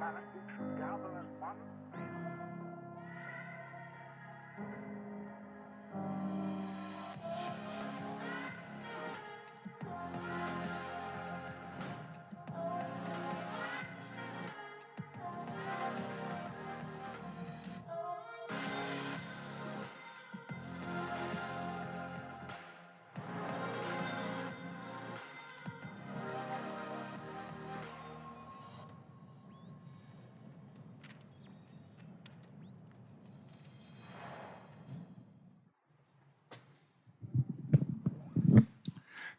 Humanities gather as one.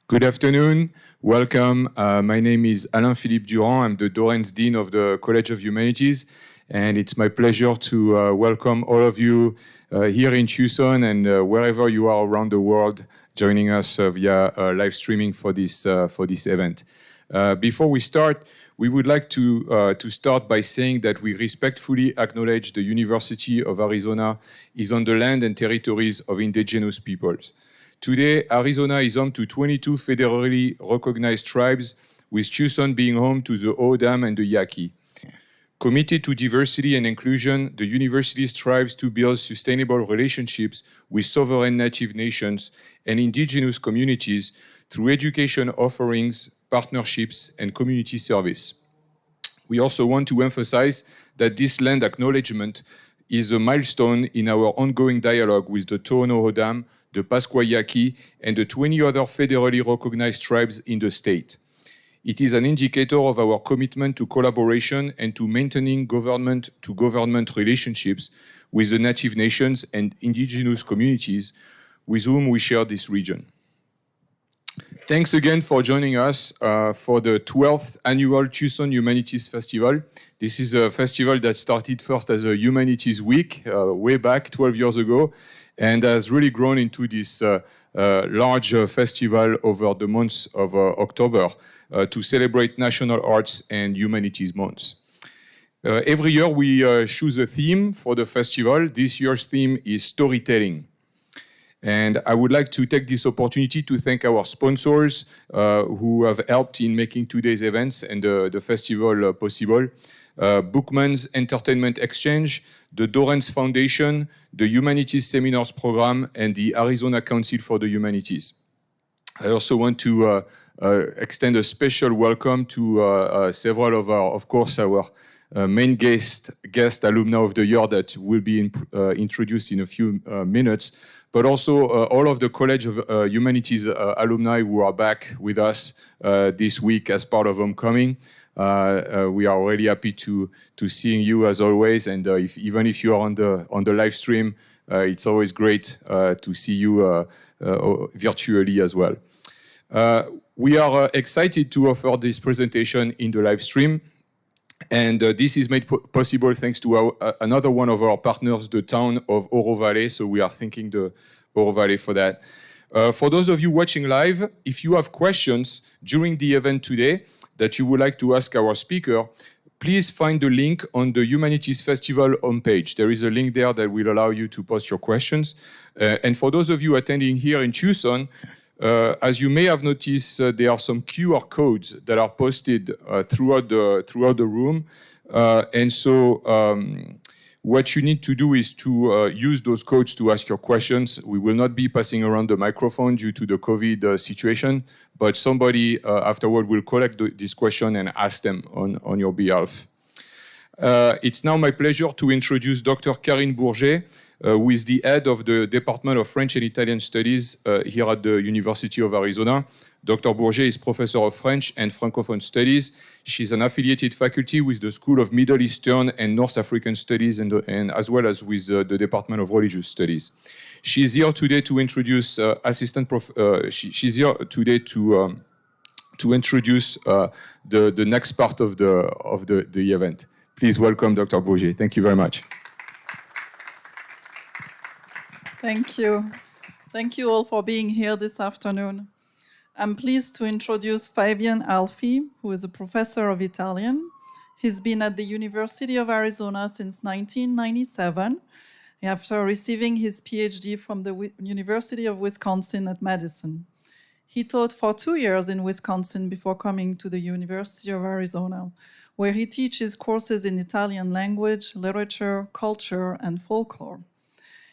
Good afternoon. Welcome. My name is Alain-Philippe Durand. I'm the Dorrance Dean of the College of Humanities, and it's my pleasure to welcome all of you here in Tucson and wherever you are around the world joining us via live streaming for this event. Before we start, we would like to start by saying that we respectfully acknowledge the University of Arizona is on the land and territories of indigenous peoples. Today, Arizona is home to 22 federally recognized tribes, with Tucson being home to the O'odham and the Yaqui. Committed to diversity and inclusion, the university strives to build sustainable relationships with sovereign native nations and indigenous communities through education offerings, partnerships, and community service. We also want to emphasize that this land acknowledgement is a milestone in our ongoing dialogue with the Tohono O'odham, the Pasqua Yaqui, and the 20 other federally recognized tribes in the state. It is an indicator of our commitment to collaboration and to maintaining government-to-government relationships with the native nations and indigenous communities with whom we share this region. Thanks again for joining us for the 12th annual Tucson Humanities Festival. This is a festival that started first as a Humanities Week way back 12 years ago and has really grown into this large festival over the months of October to celebrate National Arts and Humanities Months. Every year we choose a theme for the festival. This year's theme is storytelling. And I would like to take this opportunity to thank our sponsors who have helped in making today's events and the festival possible. Bookman's Entertainment Exchange, the Dorrance Foundation, the Humanities Seminars Program, and the Arizona Council for the Humanities. I also want to extend a special welcome to several of our main guest alumna of the year that will be introduced in a few minutes, but also all of the College of Humanities alumni who are back with us this week as part of Homecoming. We are really happy to seeing you as always, and even if you are on the live stream, it's always great to see you virtually as well. We are excited to offer this presentation in the live stream. And this is made possible thanks to another one of our partners, the town of Oro Valley. So we are thanking the Oro Valley for that. For those of you watching live, if you have questions during the event today that you would like to ask our speaker, please find the link on the Humanities Festival homepage. There is a link there that will allow you to post your questions. And for those of you attending here in Tucson, as you may have noticed, there are some QR codes that are posted throughout the room, and so what you need to do is to use those codes to ask your questions. We will not be passing around the microphone due to the COVID situation, but somebody afterward will collect this question and ask them on your behalf. It's now my pleasure to introduce Dr. Karine Bourget, who is the head of the Department of French and Italian Studies here at the University of Arizona. Dr. Bourget is professor of French and Francophone Studies. She's an affiliated faculty with the School of Middle Eastern and North African Studies and as well as with the Department of Religious Studies. She's here today to introduce she's here today to introduce the next part of the event. Please welcome Dr. Bourget. Thank you very much. Thank you. Thank you all for being here this afternoon. I'm pleased to introduce Fabian Alfi, who is a professor of Italian. He's been at the University of Arizona since 1997, after receiving his PhD from the University of Wisconsin at Madison. He taught for 2 years in Wisconsin before coming to the University of Arizona, where he teaches courses in Italian language, literature, culture, and folklore.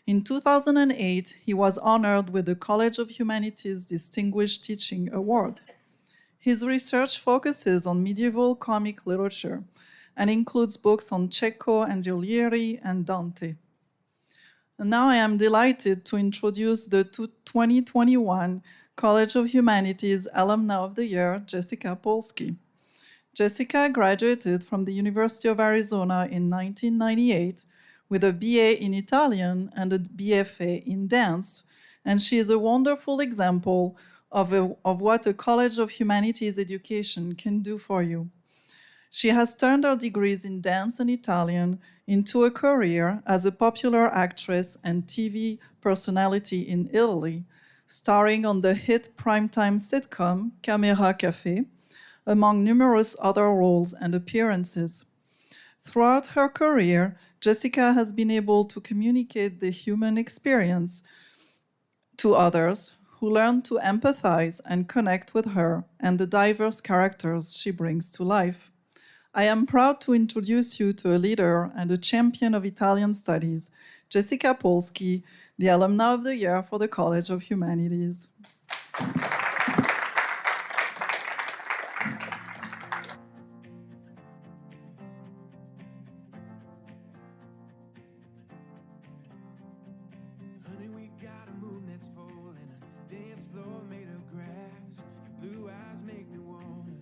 In 2008, he was honored with the College of Humanities Distinguished Teaching Award. His research focuses on medieval comic literature and includes books on Cecco and Giulieri and Dante. And now I am delighted to introduce the 2021 College of Humanities Alumna of the Year, Jessica Polsky. Jessica graduated from the University of Arizona in 1998 with a BA in Italian and a BFA in dance, and she is a wonderful example of what a College of Humanities education can do for you. She has turned her degrees in dance and Italian into a career as a popular actress and TV personality in Italy, starring on the hit primetime sitcom Café, among numerous other roles and appearances. Throughout her career, Jessica has been able to communicate the human experience to others who learn to empathize and connect with her and the diverse characters she brings to life. I am proud to introduce you to a leader and a champion of Italian studies, Jessica Polsky, the Alumna of the Year for the College of Humanities. Honey, we got a moon that's full and a dance floor made of grass. Your blue eyes make me wanna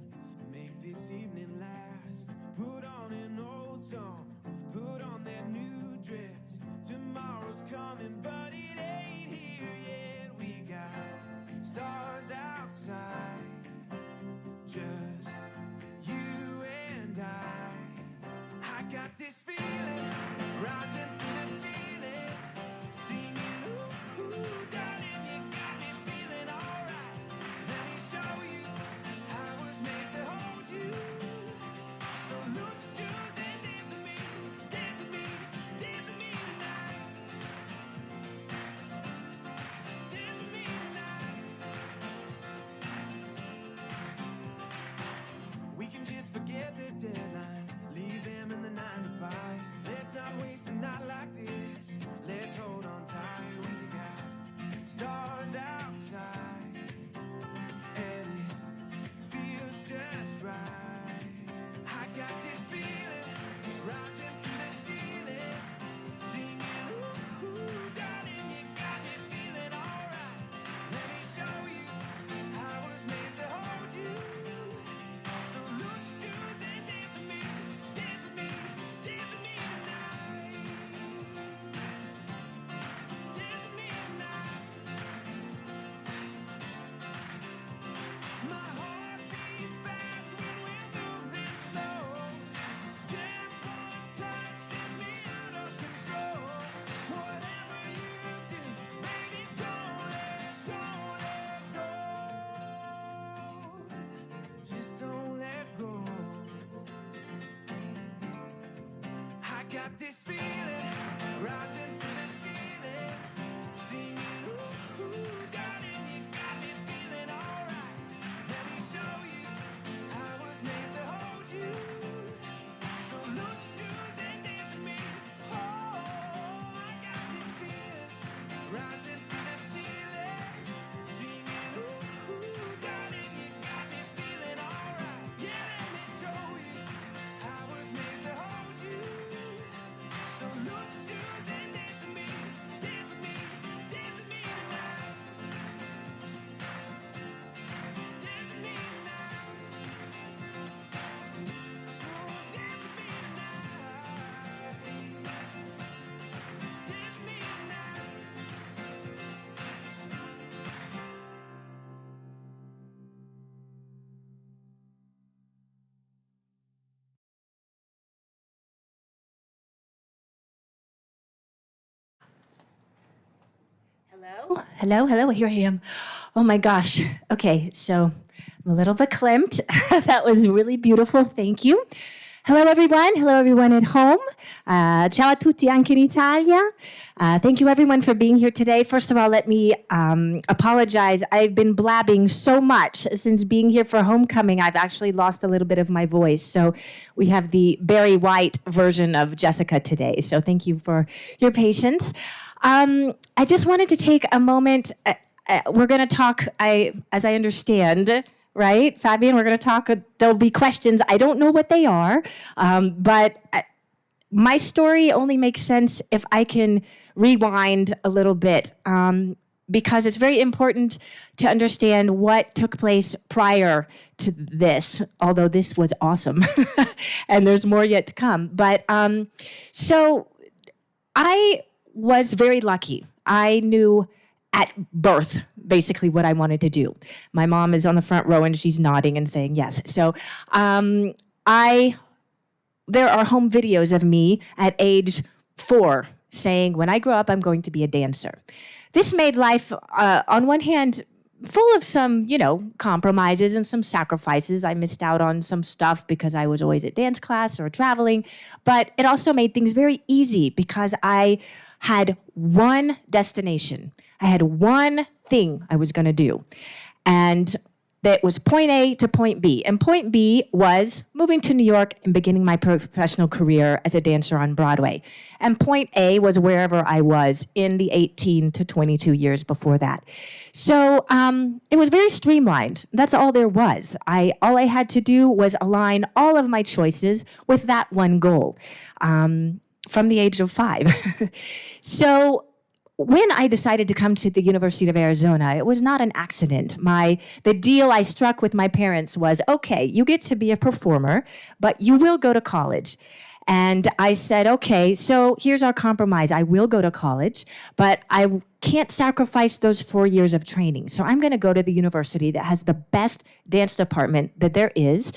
make this evening last. Put on an old song, put on that new dress. Tomorrow's coming, but it ain't here yet. We got stars outside, just you and I got this feeling rising through the ceiling, singing, ooh, ooh, darling, you got me feeling alright. Let me show you how I was made to hold you. So lose your shoes and dance with me, dance with me, dance with me tonight. Dance with me tonight. We can just forget the deadlines, leave them in the 9 to 5. Let's not waste a night like this. Let's hold on tight. We got stars outside, and it feels just right. I got this feeling rising through the ceiling, singing, ooh, ooh, darling, you got me feeling alright. Let me show you how I was made to hold you. So lose your shoes and dance with me, dance with me, dance with me tonight. Dance with me tonight. My heart beats fast when we're moving slow. Just one touch sends me out of control. Whatever you do, baby, don't let go. Just don't let go. I got this feeling rising through the ceiling, singing, ooh, ooh, darling, you got me feeling alright. Let me show you how I was made to hold you. So lose your shoes and dance with me. Oh, I got this feeling rising through the ceiling, singing, ooh, ooh, darling, you got me feeling alright. Yeah, let me show you how I was made to hold you. So lose your shoes and dance with me, dance with me, dance with me tonight. Dance with me tonight. Oh, dance with me tonight. Dance with me tonight. Hello, hello, hello. Here I am. Oh my gosh. Okay, so I'm a little bit verklempt. That was really beautiful. Thank you. Hello, everyone. Hello, everyone at home. Ciao a tutti anche in Italia. Thank you, everyone, for being here today. First of all, let me apologize. I've been blabbing so much since being here for homecoming. I've actually lost a little bit of my voice. So we have the Barry White version of Jessica today. So thank you for your patience. I just wanted to take a moment. We're going to talk, as I understand, right, Fabian? We're going to talk. There'll be questions. I don't know what they are, but my story only makes sense if I can rewind a little bit, because it's very important to understand what took place prior to this, although this was awesome, and there's more yet to come. But so I was very lucky. I knew at birth, basically what I wanted to do. My mom is on the front row and she's nodding and saying yes. So there are home videos of me at age 4 saying, when I grow up, I'm going to be a dancer. This made life, on one hand, full of some, compromises and some sacrifices. I missed out on some stuff because I was always at dance class or traveling, but it also made things very easy because I had one destination. I had one thing I was going to do. And that was point A to point B. And point B was moving to New York and beginning my professional career as a dancer on Broadway. And point A was wherever I was in the 18 to 22 years before that. So it was very streamlined. That's all there was. All I had to do was align all of my choices with that one goal from the age of 5. So when I decided to come to the University of Arizona, it was not an accident. The deal I struck with my parents was, okay, you get to be a performer, but you will go to college. And I said, okay, so here's our compromise. I will go to college, but I can't sacrifice those 4 years of training. So I'm going to go to the university that has the best dance department that there is.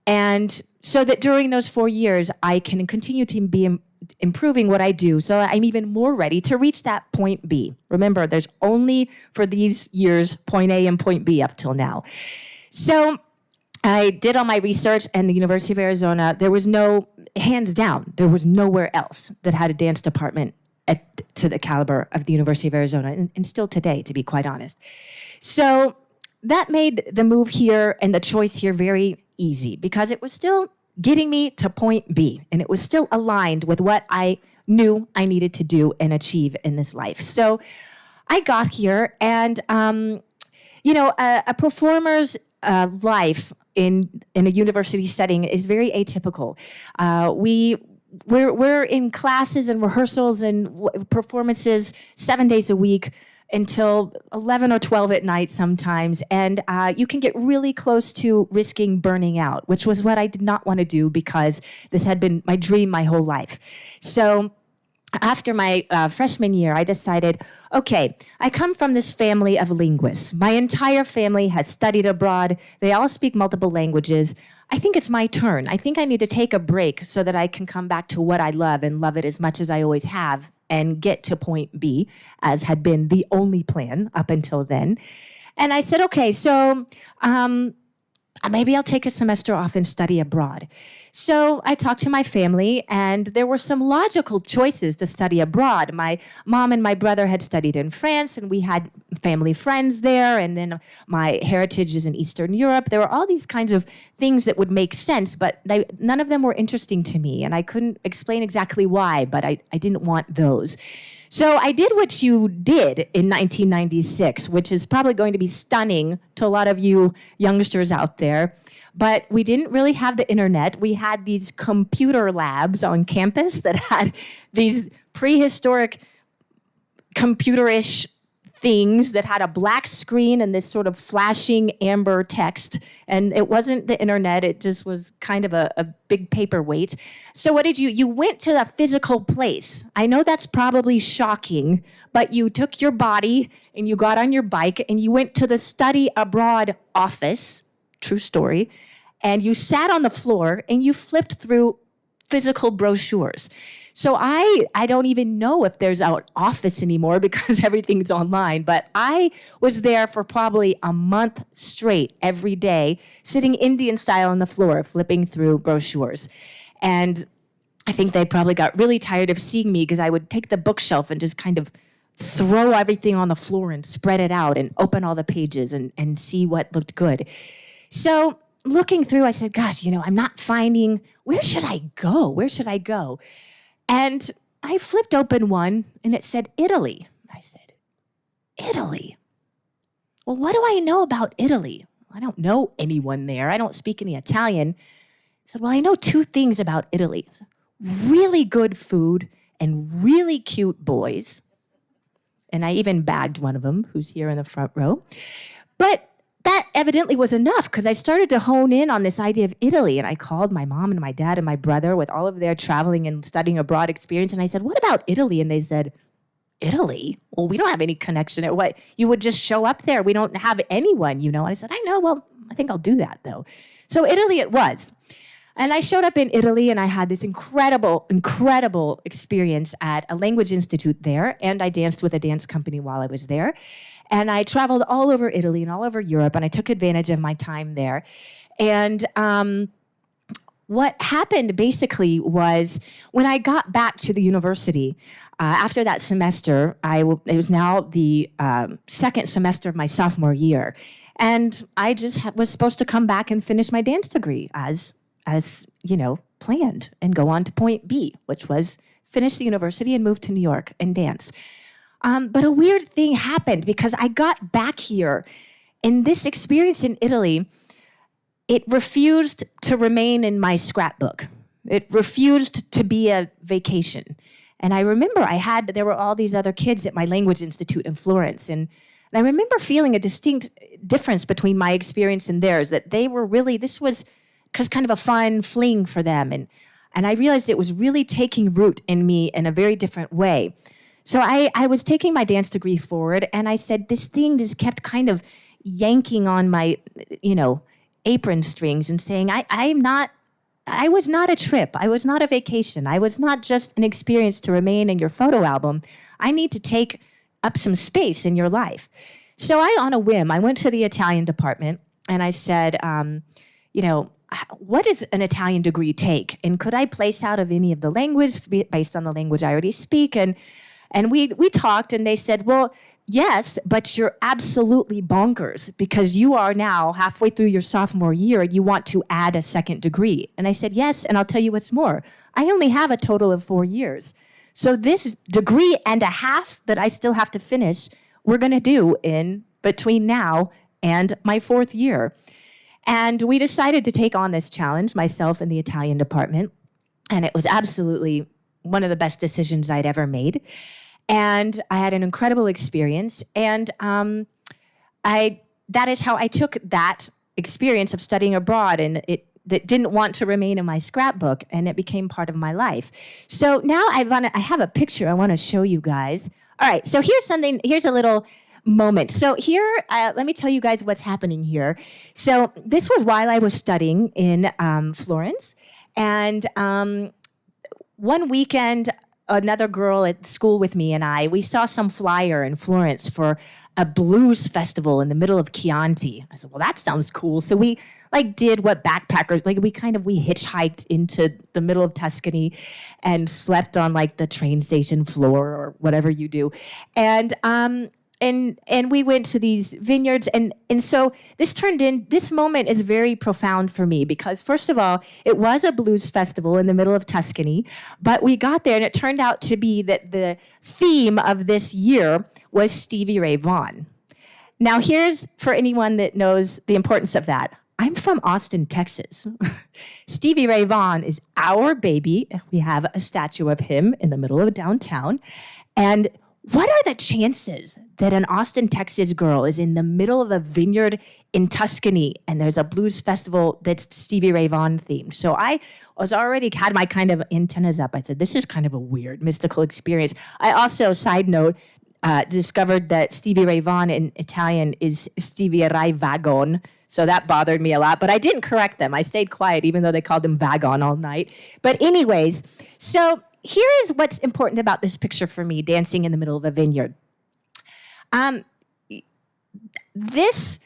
And so that during those 4 years, I can continue to be improving what I do, so I'm even more ready to reach that point B. Remember, there's only for these years point A and point B up till now. So I did all my research, and the University of Arizona, there was hands down, there was nowhere else that had a dance department to the caliber of the University of Arizona, and still today, to be quite honest. So that made the move here and the choice here very easy, because it was still getting me to point B, and it was still aligned with what I knew I needed to do and achieve in this life. So I got here, and a performer's life in a university setting is very atypical. We're in classes and rehearsals and performances 7 days a week until 11 or 12 at night sometimes, and you can get really close to risking burning out, which was what I did not want to do because this had been my dream my whole life. So after my freshman year, I decided, okay, I come from this family of linguists. My entire family has studied abroad. They all speak multiple languages. I think it's my turn. I think I need to take a break so that I can come back to what I love and love it as much as I always have and get to point B, as had been the only plan up until then. And I said, okay, so maybe I'll take a semester off and study abroad. So I talked to my family, and there were some logical choices to study abroad. My mom and my brother had studied in France, and we had family friends there, and then my heritage is in Eastern Europe. There were all these kinds of things that would make sense, but none of them were interesting to me, and I couldn't explain exactly why, but I didn't want those. So I did what you did in 1996, which is probably going to be stunning to a lot of you youngsters out there. But we didn't really have the internet. We had these computer labs on campus that had these prehistoric computer-ish things that had a black screen and this sort of flashing amber text. And it wasn't the internet, it just was kind of a big paperweight. So what did you went to a physical place. I know that's probably shocking, but you took your body and you got on your bike and you went to the study abroad office, true story, and you sat on the floor and you flipped through physical brochures. So I don't even know if there's an office anymore because everything's online, but I was there for probably a month straight every day, sitting Indian style on the floor, flipping through brochures. And I think they probably got really tired of seeing me because I would take the bookshelf and just kind of throw everything on the floor and spread it out and open all the pages and see what looked good. So looking through, I said, gosh, I'm not finding, where should I go? Where should I go? And I flipped open one and it said Italy. I said, Italy? Well, what do I know about Italy? I don't know anyone there. I don't speak any Italian. I said, well, I know two things about Italy. Really good food and really cute boys. And I even bagged one of them, who's here in the front row. But that evidently was enough because I started to hone in on this idea of Italy. And I called my mom and my dad and my brother with all of their traveling and studying abroad experience. And I said, what about Italy? And they said, Italy? Well, we don't have any connection there. What? You would just show up there. We don't have anyone, And I said, I know. Well, I think I'll do that, though. So Italy it was. And I showed up in Italy, and I had this incredible, incredible experience at a language institute there. And I danced with a dance company while I was there. And I traveled all over Italy and all over Europe, and I took advantage of my time there. And what happened basically was when I got back to the university, after that semester, it was now the second semester of my sophomore year. And I just was supposed to come back and finish my dance degree as planned and go on to point B, which was finish the university and move to New York and dance. But a weird thing happened because I got back here, and this experience in Italy, it refused to remain in my scrapbook. It refused to be a vacation. And I remember there were all these other kids at my language institute in Florence, and I remember feeling a distinct difference between my experience and theirs, that they were really, this was just kind of a fun fling for them. And I realized it was really taking root in me in a very different way. So I was taking my dance degree forward, and I said, this thing just kept kind of yanking on my, apron strings and saying, I was not a trip. I was not a vacation. I was not just an experience to remain in your photo album. I need to take up some space in your life. So on a whim, I went to the Italian department, and I said, what does an Italian degree take? And could I place out of any of the language based on the language I already speak? And we talked, and they said, well, yes, but you're absolutely bonkers because you are now halfway through your sophomore year and you want to add a second degree. And I said, yes, and I'll tell you what's more. I only have a total of 4 years. So this degree and a half that I still have to finish, we're going to do in between now and my 4th year. And we decided to take on this challenge, myself and the Italian department. And it was absolutely one of the best decisions I'd ever made. And I had an incredible experience. And that is how I took that experience of studying abroad, and that didn't want to remain in my scrapbook, and it became part of my life. So now I have a picture I want to show you guys. All right, so here's a little moment. So here, let me tell you guys what's happening here. So this was while I was studying in Florence, and one weekend, another girl at school with me and we saw some flyer in Florence for a blues festival in the middle of Chianti. I said, well, that sounds cool. So we did what backpackers, we hitchhiked into the middle of Tuscany and slept on the train station floor or whatever you do. And we went to these vineyards, and so this moment is very profound for me because, first of all, it was a blues festival in the middle of Tuscany, but we got there, and it turned out to be that the theme of this year was Stevie Ray Vaughan. Now, here's, for anyone that knows the importance of that, I'm from Austin, Texas. Stevie Ray Vaughan is our baby. We have a statue of him in the middle of downtown, and what are the chances that an Austin, Texas girl is in the middle of a vineyard in Tuscany and there's a blues festival that's Stevie Ray Vaughan themed? So I was already had my kind of antennas up. I said, this is kind of a weird, mystical experience. I also, side note, discovered that Stevie Ray Vaughan in Italian is Stevie Ray Vagon. So that bothered me a lot, but I didn't correct them. I stayed quiet, even though they called him Vagon all night. But anyways, so here is what's important about this picture for me, dancing in the middle of a vineyard. This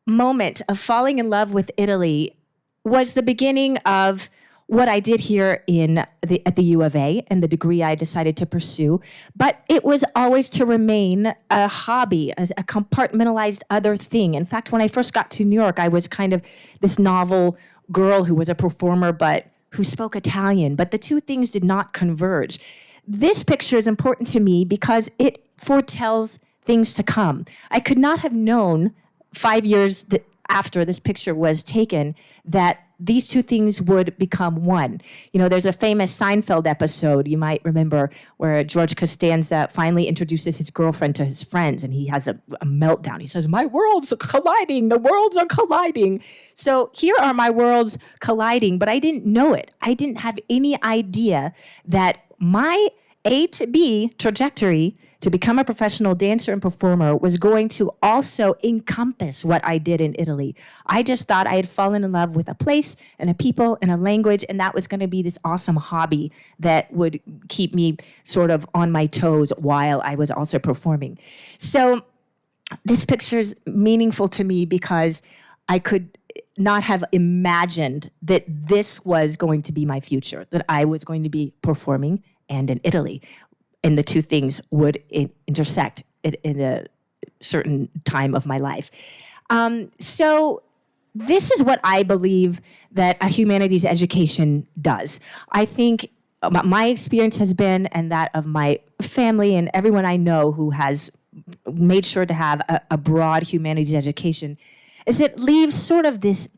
moment of falling in love with Italy was the beginning of what I did here at the U of A and the degree I decided to pursue, but it was always to remain a hobby, as a compartmentalized other thing. In fact, when I first got to New York, I was kind of this novel girl who was a performer, but who spoke Italian, but the two things did not converge. This picture is important to me because it foretells things to come. I could not have known 5 years after this picture was taken that these two things would become one. You know, there's a famous Seinfeld episode, you might remember, where George Costanza finally introduces his girlfriend to his friends, and he has a meltdown. He says, "My worlds are colliding, the worlds are colliding." So here are my worlds colliding, but I didn't know it. I didn't have any idea that my A to B trajectory to become a professional dancer and performer was going to also encompass what I did in Italy. I just thought I had fallen in love with a place and a people and a language, and that was going to be this awesome hobby that would keep me sort of on my toes while I was also performing. So this picture is meaningful to me because I could not have imagined that this was going to be my future, that I was going to be performing and in Italy. And the two things would intersect in a certain time of my life. So this is what I believe that a humanities education does. I think my experience has been, and that of my family and everyone I know who has made sure to have a broad humanities education, is it leaves sort of this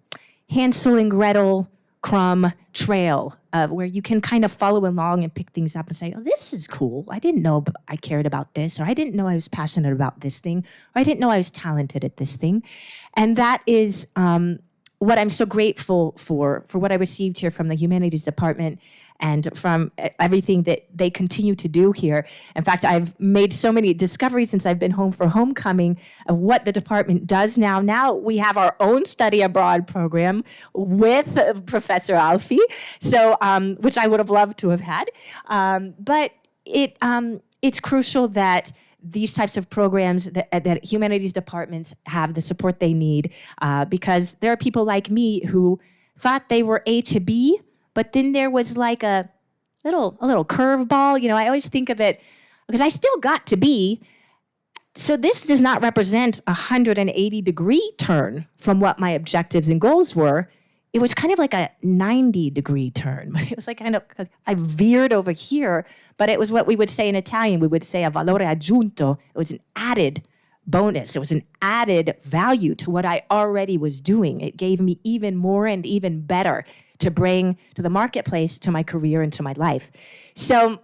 Hansel and Gretel crumb trail where you can kind of follow along and pick things up and say, "Oh, this is cool. I didn't know I cared about this," or "I didn't know I was passionate about this thing," or "I didn't know I was talented at this thing." And that is what I'm so grateful for what I received here from the humanities department and from everything that they continue to do here. In fact, I've made so many discoveries since I've been home for homecoming of what the department does now. Now we have our own study abroad program with Professor Alfie, so which I would have loved to have had. But it's crucial that these types of programs, that humanities departments have the support they need, because there are people like me who thought they were A to B, but then there was like a little curveball. You know, I always think of it because I still got to B. So this does not represent a 180-degree turn from what my objectives and goals were. It was kind of like a 90-degree turn. It was like kind of, I veered over here, but it was what we would say in Italian. We would say a valore aggiunto. It was an added bonus. It was an added value to what I already was doing. It gave me even more and even better to bring to the marketplace, to my career, and to my life. So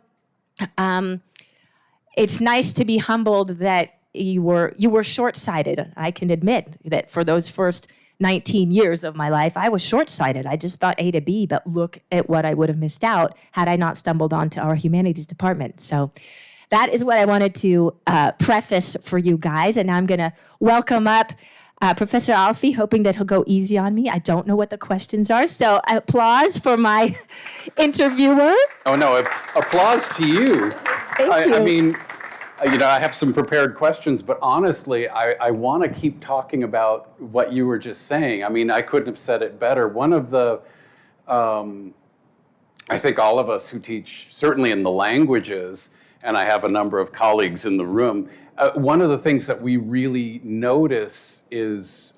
it's nice to be humbled that you were short-sighted. I can admit that for those first 19 years of my life, I was short-sighted. I just thought A to B, but look at what I would have missed out had I not stumbled onto our humanities department. So that is what I wanted to preface for you guys. And now I'm going to welcome up Professor Alfie, hoping that he'll go easy on me. I don't know what the questions are, so applause for my interviewer. Oh, no, applause to you. Thank you. I mean, you know, I have some prepared questions, but honestly, I want to keep talking about what you were just saying. I mean, I couldn't have said it better. One of the, I think all of us who teach, certainly in the languages, and I have a number of colleagues in the room, one of the things that we really notice is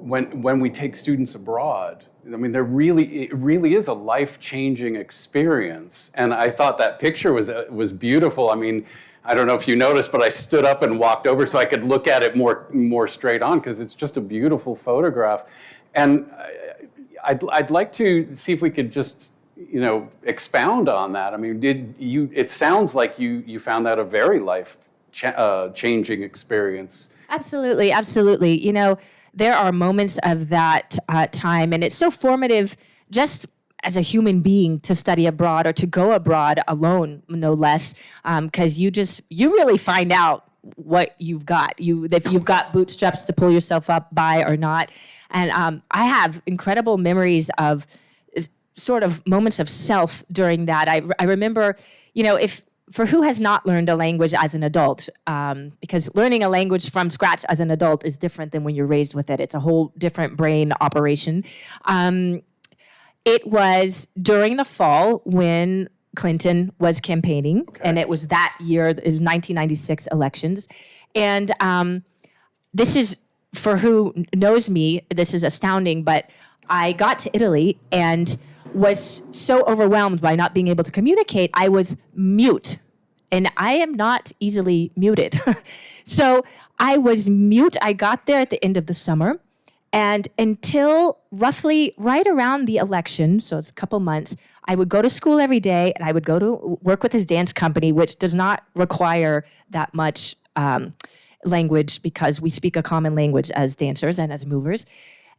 when we take students abroad, I mean, it really is a life-changing experience. And I thought that picture was beautiful. I mean, I don't know if you noticed, but I stood up and walked over so I could look at it more straight on, because it's just a beautiful photograph. And I'd like to see if we could just, you know, expound on that. I mean, it sounds like you found that a very life-changing experience. Absolutely, absolutely. You know, there are moments of that time, and it's so formative just as a human being to study abroad or to go abroad alone, no less, because you really find out what you've got. If you've got bootstraps to pull yourself up by or not. And I have incredible memories of sort of moments of self during that. I remember, you know, for who has not learned a language as an adult, because learning a language from scratch as an adult is different than when you're raised with it. It's a whole different brain operation. It was during the fall when Clinton was campaigning, and it was that year, it was 1996 elections. And this is, for who knows me, this is astounding, but I got to Italy and was so overwhelmed by not being able to communicate, I was mute. And I am not easily muted. So I was mute. I got there at the end of the summer. And until roughly right around the election, so it's a couple months, I would go to school every day and I would go to work with his dance company, which does not require that much language because we speak a common language as dancers and as movers.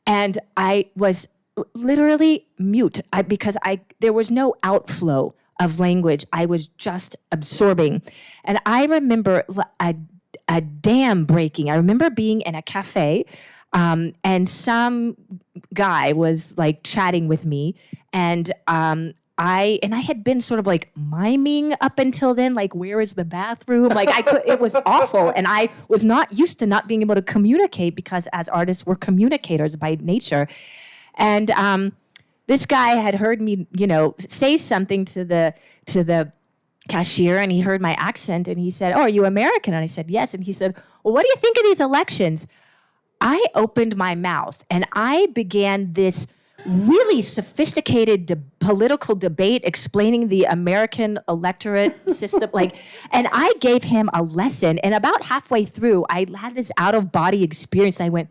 And I was literally mute because there was no outflow of language. I was just absorbing. And I remember a dam breaking. I remember being in a cafe and some guy was like chatting with me, and I had been sort of like miming up until then, like, where is the bathroom? Like it was awful. And I was not used to not being able to communicate because as artists, we're communicators by nature. And this guy had heard me, say something to the cashier, and he heard my accent and he said, "Oh, are you American?" And I said, "Yes." And he said, "Well, what do you think of these elections?" I opened my mouth and I began this really sophisticated political debate explaining the American electorate system, and I gave him a lesson. And about halfway through, I had this out-of-body experience. I went,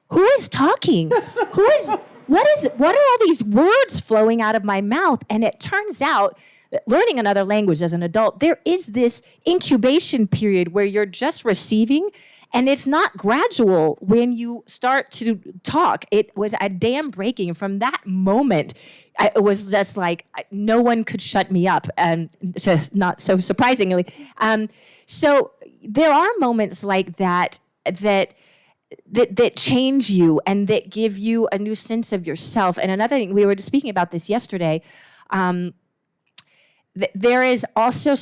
"Who is talking? What are all these words flowing out of my mouth?" And it turns out that learning another language as an adult, there is this incubation period where you're just receiving. And it's not gradual when you start to talk. It was a dam breaking. From that moment, it was just like no one could shut me up, and not so surprisingly. So there are moments like that change you and that give you a new sense of yourself. And another thing, we were just speaking about this yesterday. There is also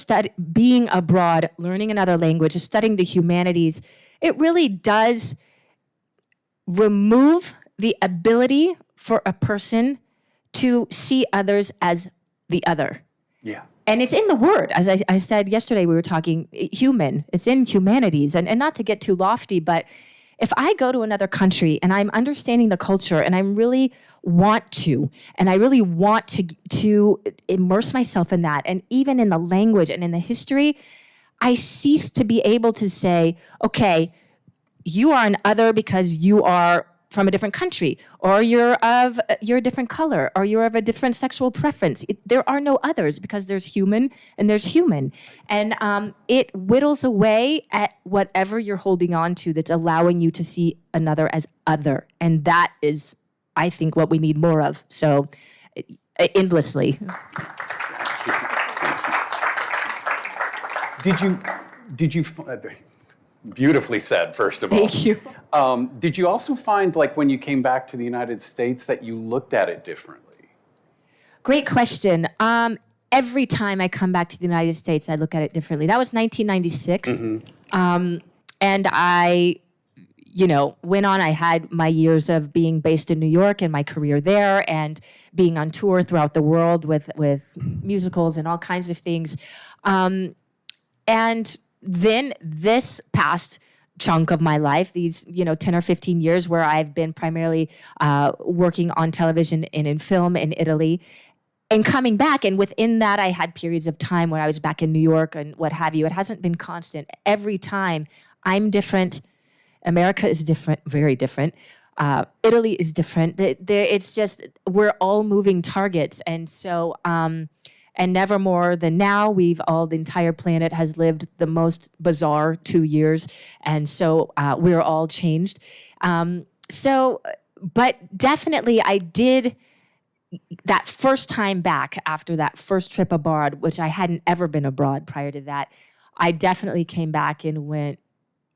being abroad, learning another language, studying the humanities. It really does remove the ability for a person to see others as the other. Yeah. And it's in the word. As I said yesterday, we were talking human. It's in humanities. And not to get too lofty, but if I go to another country and I'm understanding the culture and I really want to immerse myself in that, and even in the language and in the history, I cease to be able to say, okay, you are an other because you are from a different country, or you're a different color, or you're of a different sexual preference. There are no others because there's human and there's human. And it whittles away at whatever you're holding on to that's allowing you to see another as other. And that is, I think, what we need more of. So endlessly. Did you beautifully said, first of all. Thank you. Did you also find, like, when you came back to the United States, that you looked at it differently? Great question. Every time I come back to the United States, I look at it differently. That was 1996. Mm-hmm. And I, went on. I had my years of being based in New York and my career there and being on tour throughout the world with musicals and all kinds of things. And then this past chunk of my life, these 10 or 15 years where I've been primarily working on television and in film in Italy, and coming back, and within that I had periods of time when I was back in New York and what have you. It hasn't been constant. Every time I'm different. America is different, very different. Italy is different. It's just, we're all moving targets. And so, and never more than now, the entire planet has lived the most bizarre 2 years. And so we're all changed. But definitely I did that first time back after that first trip abroad, which I hadn't ever been abroad prior to that. I definitely came back and went,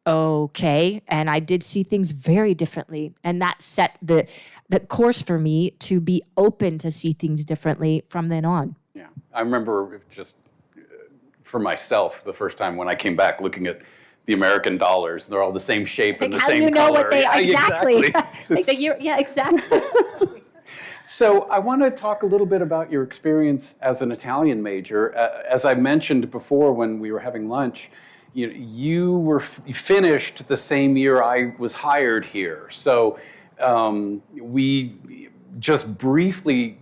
okay. And I did see things very differently. And that set the course for me to be open to see things differently from then on. Yeah, I remember just for myself, the first time when I came back looking at the American dollars, they're all the same shape and the same color. How do you know what they are? Yeah, exactly. exactly. Yeah, exactly. So I want to talk a little bit about your experience as an Italian major. As I mentioned before when we were having lunch, you finished the same year I was hired here. So we just briefly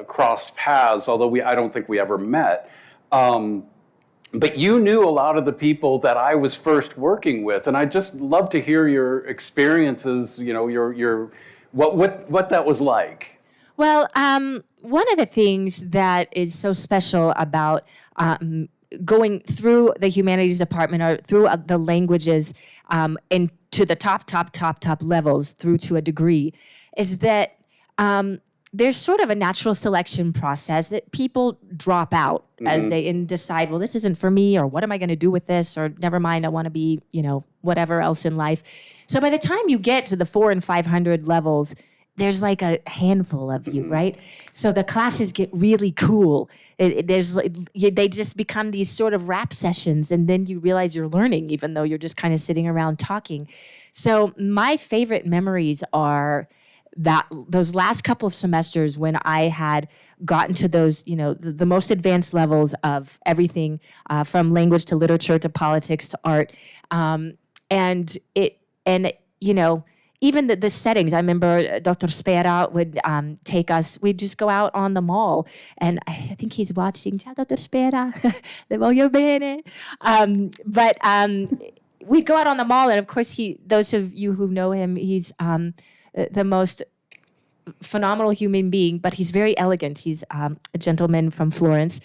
crossed paths, although I don't think we ever met. But you knew a lot of the people that I was first working with, and I'd just love to hear your experiences. Your what that was like. Well, one of the things that is so special about going through the humanities department or through the languages and to the top levels through to a degree is that there's sort of a natural selection process that people drop out as they decide, well, this isn't for me, or what am I going to do with this, or never mind, I want to be, whatever else in life. So by the time you get to the 400 and 500 levels, there's like a handful of you, right? So the classes get really cool. They just become these sort of rap sessions, and then you realize you're learning, even though you're just kind of sitting around talking. So my favorite memories are those last couple of semesters when I had gotten to those, the most advanced levels of everything from language to literature to politics to art, even the settings. I remember Dr. Spera would take us. We'd just go out on the mall, and I think he's watching. Ciao, Dr. Spera, le voglio bene. We'd go out on the mall, and of course, those of you who know him, he's the most phenomenal human being, but he's very elegant. He's a gentleman from Florence.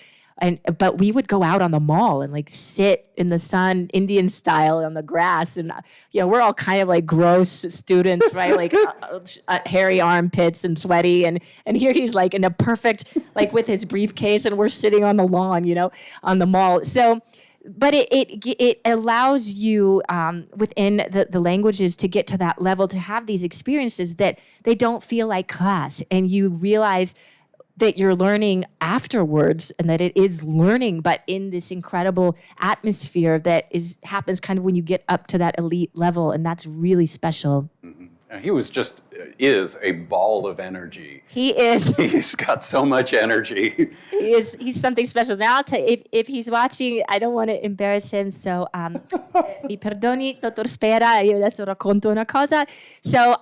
But we would go out on the mall and sit in the sun, Indian style, on the grass, and we're all kind of like gross students, right? Hairy armpits and sweaty, and here he's in a perfect with his briefcase, and we're sitting on the lawn, on the mall. So, but it allows you within the languages to get to that level, to have these experiences that they don't feel like class, and you realize that you're learning afterwards, and that it is learning, but in this incredible atmosphere that happens kind of when you get up to that elite level, and that's really special. Mm-hmm. And he is a ball of energy. He is. He's got so much energy. He's something special. Now I'll tell you, if he's watching, I don't want to embarrass him, so mi perdoni, dottor Spera, io adesso racconto una cosa. So,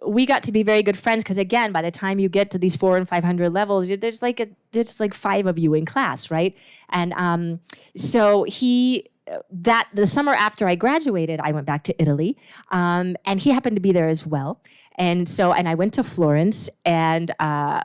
we got to be very good friends because, again, by the time you get to these 400 and 500 levels, there's like 5 of you in class, right? And so the summer after I graduated, I went back to Italy, and he happened to be there as well. And I went to Florence, and I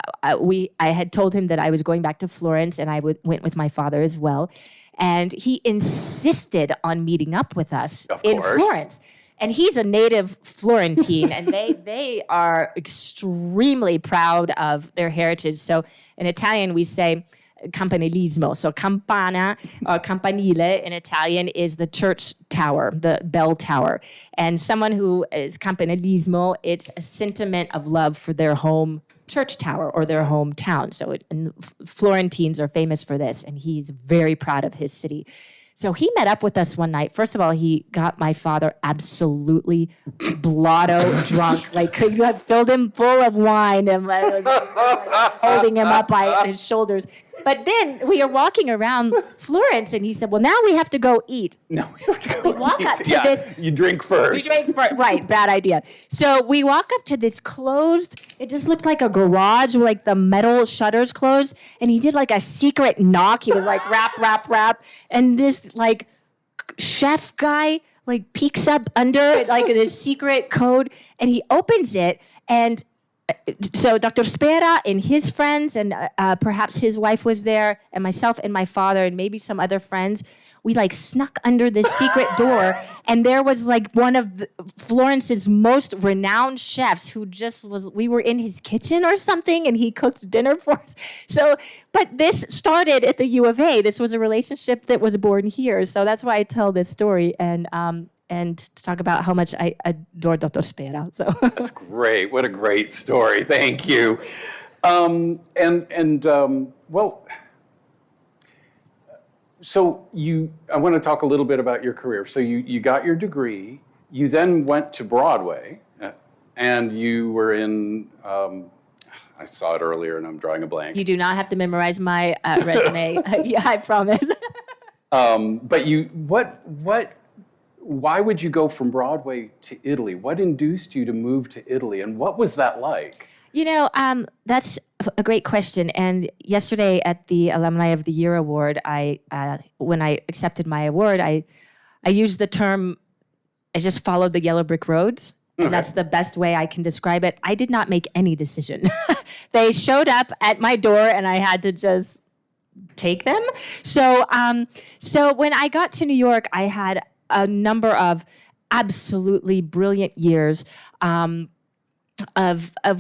had told him that I was going back to Florence, and I went with my father as well. And he insisted on meeting up with us in Florence. And he's a native Florentine, and they are extremely proud of their heritage. So in Italian, we say campanilismo. So campana or campanile in Italian is the church tower, the bell tower. And someone who is campanilismo, it's a sentiment of love for their home church tower or their hometown. So and Florentines are famous for this, and he's very proud of his city. So he met up with us one night. First of all, he got my father absolutely blotto drunk. He had filled him full of wine and was holding him up by his shoulders. But then we are walking around Florence, and he said, well, now we have to go eat. No, we have to go We walk eat. up to this. You drink first. Right, bad idea. So we walk up to this closed, it just looked like a garage with the metal shutters closed, and he did a secret knock. He was rap. And this chef guy peeks up under this secret code, and he opens it, and so Dr. Spera and his friends, and perhaps his wife was there, and myself and my father and maybe some other friends, we snuck under this secret door, and there was one of Florence's most renowned chefs who we were in his kitchen or something, and he cooked dinner for us. So, but this started at the U of A. This was a relationship that was born here. So that's why I tell this story, and to talk about how much I adore Dr. Spera. So that's great. What a great story. Thank you. So I want to talk a little bit about your career. So you got your degree. You then went to Broadway, and you were in I saw it earlier and I'm drawing a blank. You do not have to memorize my resume. Yeah, I promise. But why would you go from Broadway to Italy? What induced you to move to Italy, and what was that like? You know, that's a great question. And yesterday at the Alumni of the Year award, when I accepted my award, I used the term, I just followed the yellow brick roads. And that's the best way I can describe it. I did not make any decision. They showed up at my door and I had to just take them. So when I got to New York, I had a number of absolutely brilliant years of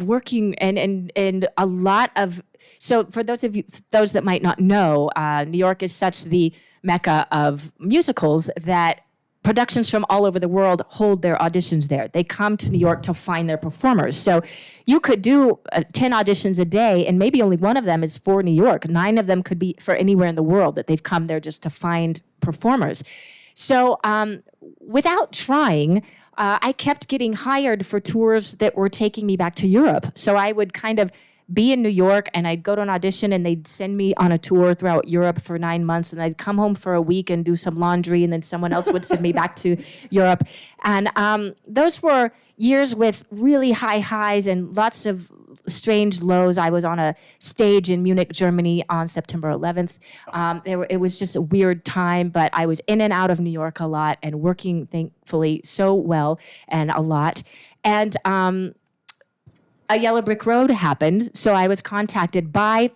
working and a lot of, so for those that might not know, New York is such the mecca of musicals that productions from all over the world hold their auditions there. They come to New York to find their performers. So you could do 10 auditions a day, and maybe only one of them is for New York. 9 of them could be for anywhere in the world that they've come there just to find performers. So without trying, I kept getting hired for tours that were taking me back to Europe. So I would kind of be in New York and I'd go to an audition and they'd send me on a tour throughout Europe for 9 months, and I'd come home for a week and do some laundry, and then someone else would send me back to Europe. And those were years with really high highs and lots of strange lows. I was on a stage in Munich, Germany on September 11th. It was just a weird time, but I was in and out of New York a lot and working, thankfully, so well and a lot. And a yellow brick road happened, so I was contacted by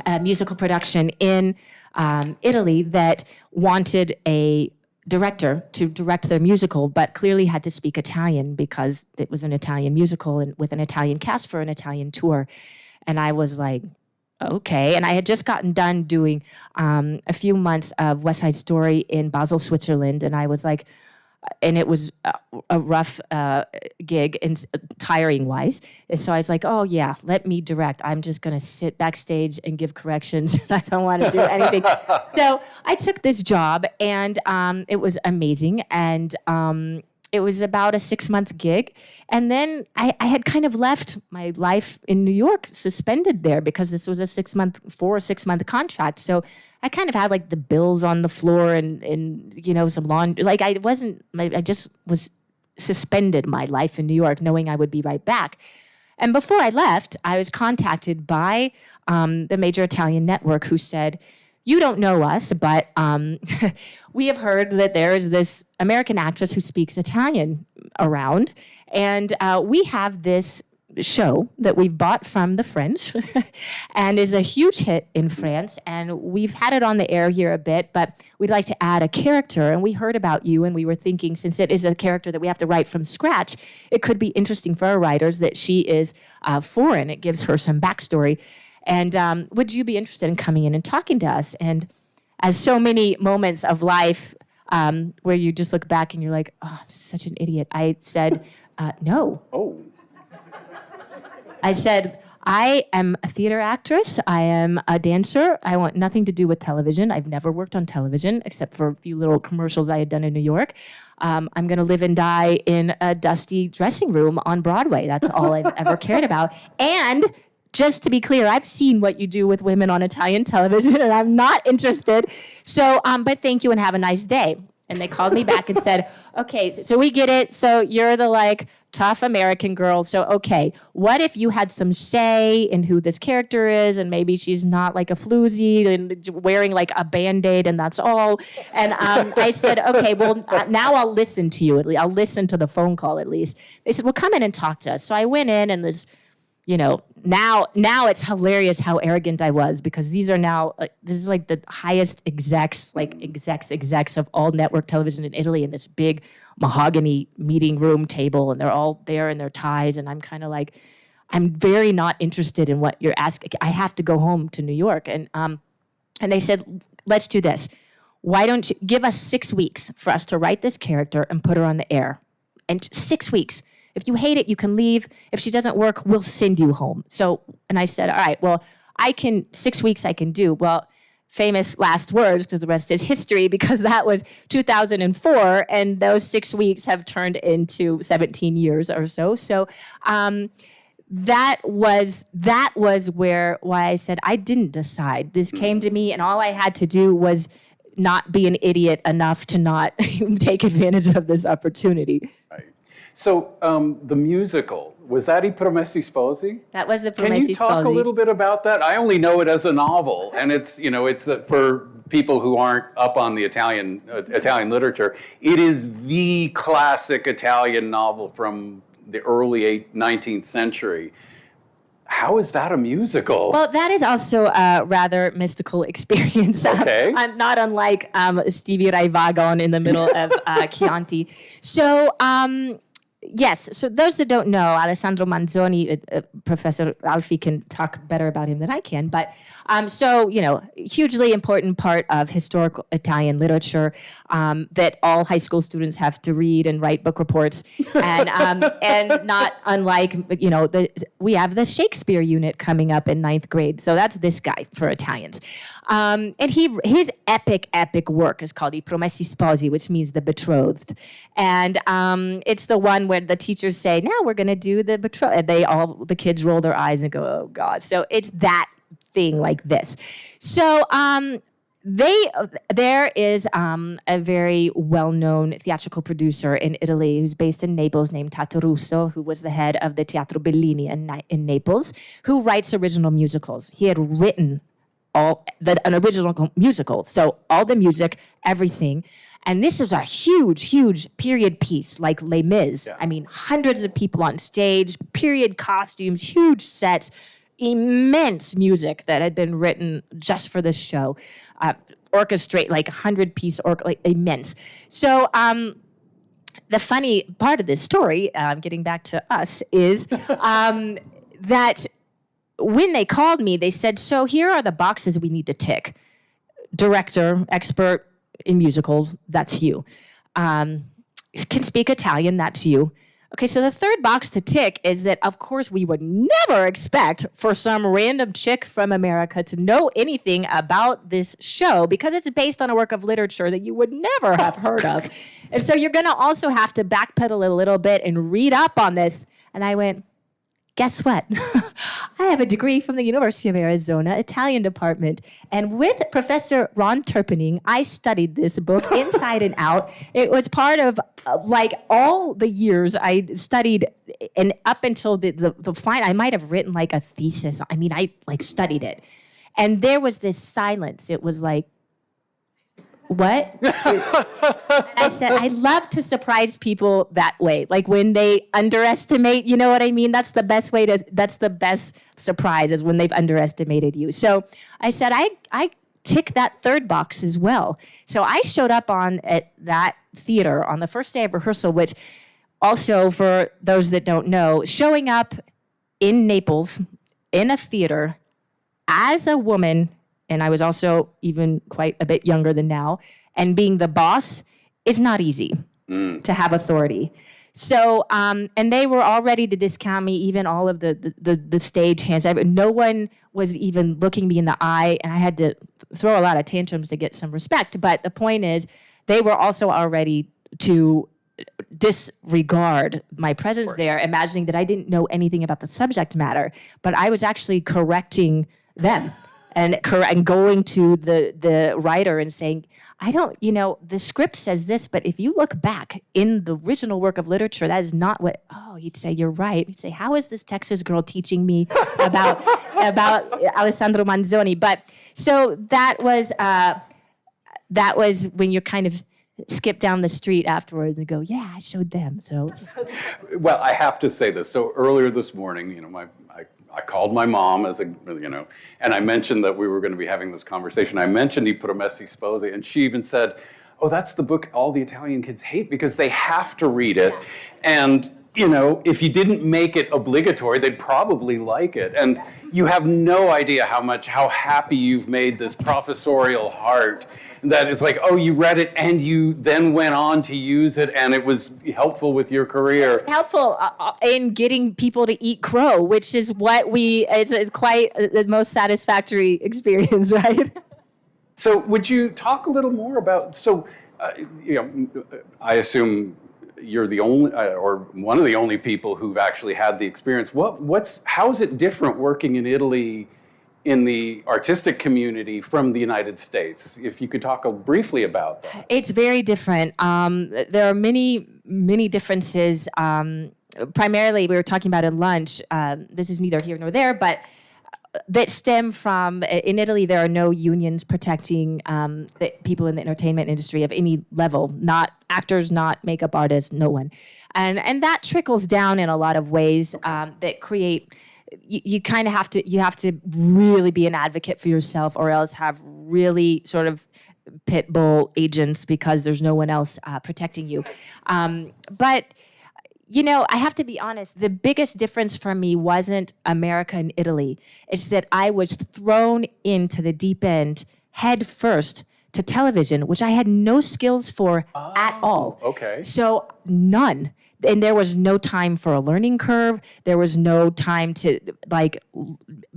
a musical production in Italy that wanted a director to direct their musical, but clearly had to speak Italian because it was an Italian musical and with an Italian cast for an Italian tour. And I was like, okay. And I had just gotten done doing a few months of West Side Story in Basel, Switzerland, and I was like, and it was a rough gig and tiring wise. And so I was like, oh yeah, let me direct. I'm just gonna sit backstage and give corrections. I don't wanna do anything. So I took this job and it was amazing. And it was about a 6-month gig. And then I had kind of left my life in New York suspended there because this was a 6-month contract. So I kind of had like the bills on the floor and you know, some laundry. Like I just was suspended my life in New York knowing I would be right back. And before I left, I was contacted by the major Italian network who said, you don't know us, but we have heard that there is this American actress who speaks Italian around, and we have this show that we've bought from the French and is a huge hit in France, and we've had it on the air here a bit, but we'd like to add a character, and we heard about you, and we were thinking since it is a character that we have to write from scratch, it could be interesting for our writers that she is foreign. It gives her some backstory. And would you be interested in coming in and talking to us? And as so many moments of life where you just look back and you're like, oh, I'm such an idiot. I said, no. Oh. I said, I am a theater actress. I am a dancer. I want nothing to do with television. I've never worked on television except for a few little commercials I had done in New York. I'm going to live and die in a dusty dressing room on Broadway. That's all I've ever cared about. And just to be clear, I've seen what you do with women on Italian television, and I'm not interested. So, but thank you and have a nice day. And they called me back and said, okay, so we get it. So you're the like tough American girl. So, okay, what if you had some say in who this character is, and maybe she's not like a floozy and wearing like a Band-Aid and that's all. And I said, okay, well, now I'll listen to you. I'll listen to the phone call at least. They said, well, come in and talk to us. So I went in and this, you know, now it's hilarious how arrogant I was because these are now, this is like the highest execs of all network television in Italy in this big mahogany meeting room table, and they're all there in their ties, and I'm kind of like, I'm very not interested in what you're asking. I have to go home to New York. And they said, let's do this. Why don't you give us 6 weeks for us to write this character and put her on the air? And 6 weeks. If you hate it, you can leave. If she doesn't work, we'll send you home. So, and I said, all right, well, 6 weeks I can do. Well, famous last words, because the rest is history, because that was 2004, and those 6 weeks have turned into 17 years or so. So that was why I said I didn't decide. This came to me, and all I had to do was not be an idiot enough to not take advantage of this opportunity. Right. So the musical, was that I Promessi Sposi? That was the Promessi Can you talk Sposi. a little bit about that? I only know it as a novel, and it's for people who aren't up on the Italian literature. It is the classic Italian novel from the early 19th century. How is that a musical? Well, that is also a rather mystical experience. Okay. Not unlike Stevie Rai Vagon in the middle of Chianti. So, yes, so those that don't know, Alessandro Manzoni, Professor Alfie can talk better about him than I can, but hugely important part of historical Italian literature that all high school students have to read and write book reports. And not unlike, we have the Shakespeare unit coming up in 9th grade. So that's this guy for Italians. And his epic work is called I Promessi Sposi, which means the betrothed. And it's the one where the teachers say, now we're going to do the betrothed. And the kids roll their eyes and go, oh God. So it's that thing like this. So there is a very well-known theatrical producer in Italy who's based in Naples named Tato Russo, who was the head of the Teatro Bellini in Naples, who writes original musicals. He had written an original musical, so all the music, everything. And this is a huge period piece like Les Mis. Yeah. I mean, hundreds of people on stage, period costumes, huge sets, immense music that had been written just for this show. Orchestrate, like 100-piece, like immense. So the funny part of this story, getting back to us, is that when they called me, they said, so here are the boxes we need to tick. Director, expert in musicals, that's you. Can speak Italian, that's you. Okay, so the third box to tick is that, of course, we would never expect for some random chick from America to know anything about this show because it's based on a work of literature that you would never have heard of. And so you're going to also have to backpedal a little bit and read up on this. And I went, guess what? I have a degree from the University of Arizona, Italian department. And with Professor Ron Turpening, I studied this book inside and out. It was part of like all the years I studied, and up until the final, I might have written like a thesis. I mean, I like studied it. And there was this silence. It was like, what? And I said, I love to surprise people that way. Like when they underestimate, you know what I mean? That's the best surprise is when they've underestimated you. So I said, I tick that third box as well. So I showed up at that theater on the first day of rehearsal, which also for those that don't know, showing up in Naples in a theater as a woman, and I was also even quite a bit younger than now, and being the boss is not easy to have authority. So, and they were all ready to discount me, even all of the stage hands. No one was even looking me in the eye, and I had to throw a lot of tantrums to get some respect. But the point is, they were also all ready to disregard my presence there, imagining that I didn't know anything about the subject matter. But I was actually correcting them. And going to the writer and saying, the script says this, but if you look back in the original work of literature, that is not what, he'd say, you're right. He'd say, how is this Texas girl teaching me about Alessandro Manzoni? But so that was when you kind of skip down the street afterwards and go, yeah, I showed them. So, well, I have to say this. So earlier this morning, I called my mom and I mentioned that we were going to be having this conversation. I mentioned I Promessi Sposi, and she even said, oh, that's the book all the Italian kids hate because they have to read it. Yeah. And, if you didn't make it obligatory, they'd probably like it. And you have no idea how happy you've made this professorial heart that is like, oh, you read it and you then went on to use it and it was helpful with your career. It was helpful in getting people to eat crow, which is what it's quite the most satisfactory experience, right? So would you talk a little more about, I assume you're the only, or one of the only people who've actually had the experience. How is it different working in Italy in the artistic community from the United States? If you could talk briefly about that. It's very different. There are many differences. Primarily, we were talking about in lunch. This is neither here nor there, but that stem from, in Italy, there are no unions protecting the people in the entertainment industry of any level, not actors, not makeup artists, no one. And that trickles down in a lot of ways that create, you kind of have to really be an advocate for yourself, or else have really sort of pit bull agents because there's no one else protecting you. But you know, I have to be honest, the biggest difference for me wasn't America and Italy. It's that I was thrown into the deep end head first to television, which I had no skills for at all. Okay. So none. And there was no time for a learning curve. There was no time to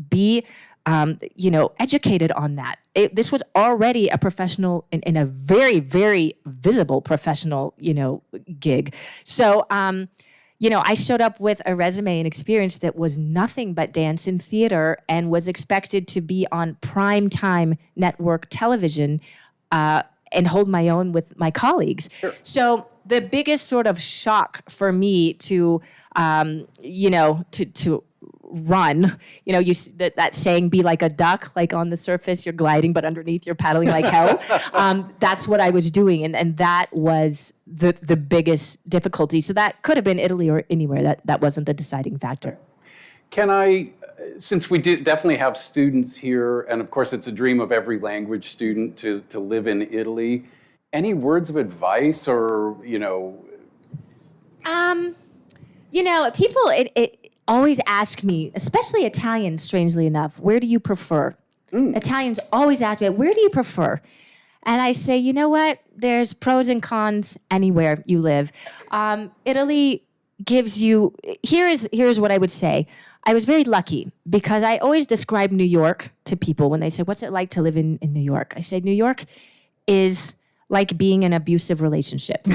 be educated on that. This was already a professional and a very, very visible professional, gig. So, I showed up with a resume and experience that was nothing but dance and theater, and was expected to be on primetime network television and hold my own with my colleagues. Sure. So the biggest sort of shock for me to run, that saying, be like a duck, like on the surface you're gliding, but underneath you're paddling like hell. That's what I was doing. And that was the biggest difficulty. So that could have been Italy or anywhere. That wasn't the deciding factor. Can I, since we definitely have students here, and of course it's a dream of every language student to live in Italy, any words of advice or, people, always ask me, especially Italians, strangely enough, where do you prefer? Italians always ask me, where do you prefer? And I say, you know what? There's pros and cons anywhere you live. Italy gives you, here's what I would say. I was very lucky because I always describe New York to people when they say, what's it like to live in New York? I say, New York is like being in an abusive relationship.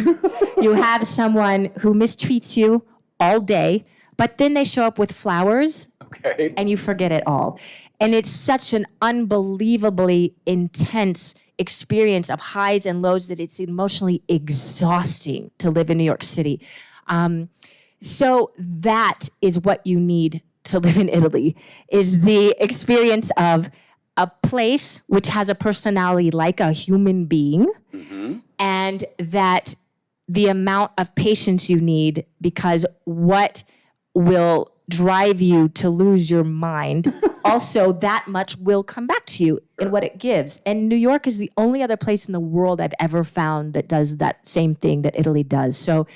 You have someone who mistreats you all day, but then they show up with flowers, okay, and you forget it all. And it's such an unbelievably intense experience of highs and lows that it's emotionally exhausting to live in New York City. So that is what you need to live in Italy, is the experience of a place which has a personality like a human being, and that the amount of patience you need, because what will drive you to lose your mind, also that much will come back to you in what it gives. And New York is the only other place in the world I've ever found that does that same thing that Italy does. So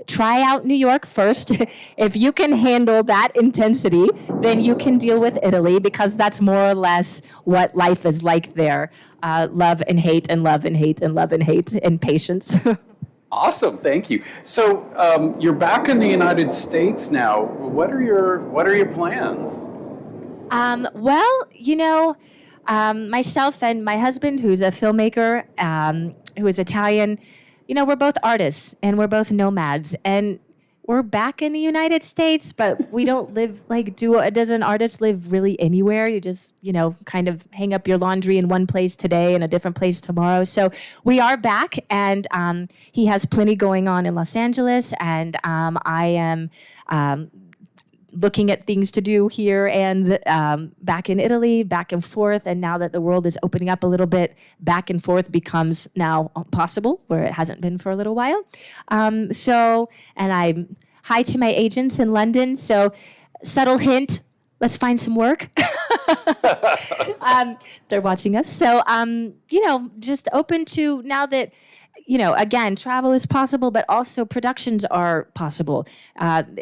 try out New York first. If you can handle that intensity, then you can deal with Italy, because that's more or less what life is like there. Love and hate and love and hate and love and hate and patience. Awesome, thank you. So you're back in the United States now. What are your plans? Myself and my husband, who's a filmmaker, who is Italian, we're both artists and we're both nomads, and we're back in the United States, but we don't live does an artist live really anywhere? You just, kind of hang up your laundry in one place today and a different place tomorrow. So we are back, and he has plenty going on in Los Angeles, and I am looking at things to do here and back in Italy, back and forth. And now that the world is opening up a little bit, back and forth becomes now possible, where it hasn't been for a little while. And I'm hi to my agents in London. So subtle hint, let's find some work. They're watching us. So, just open to, now that, again, travel is possible, but also productions are possible.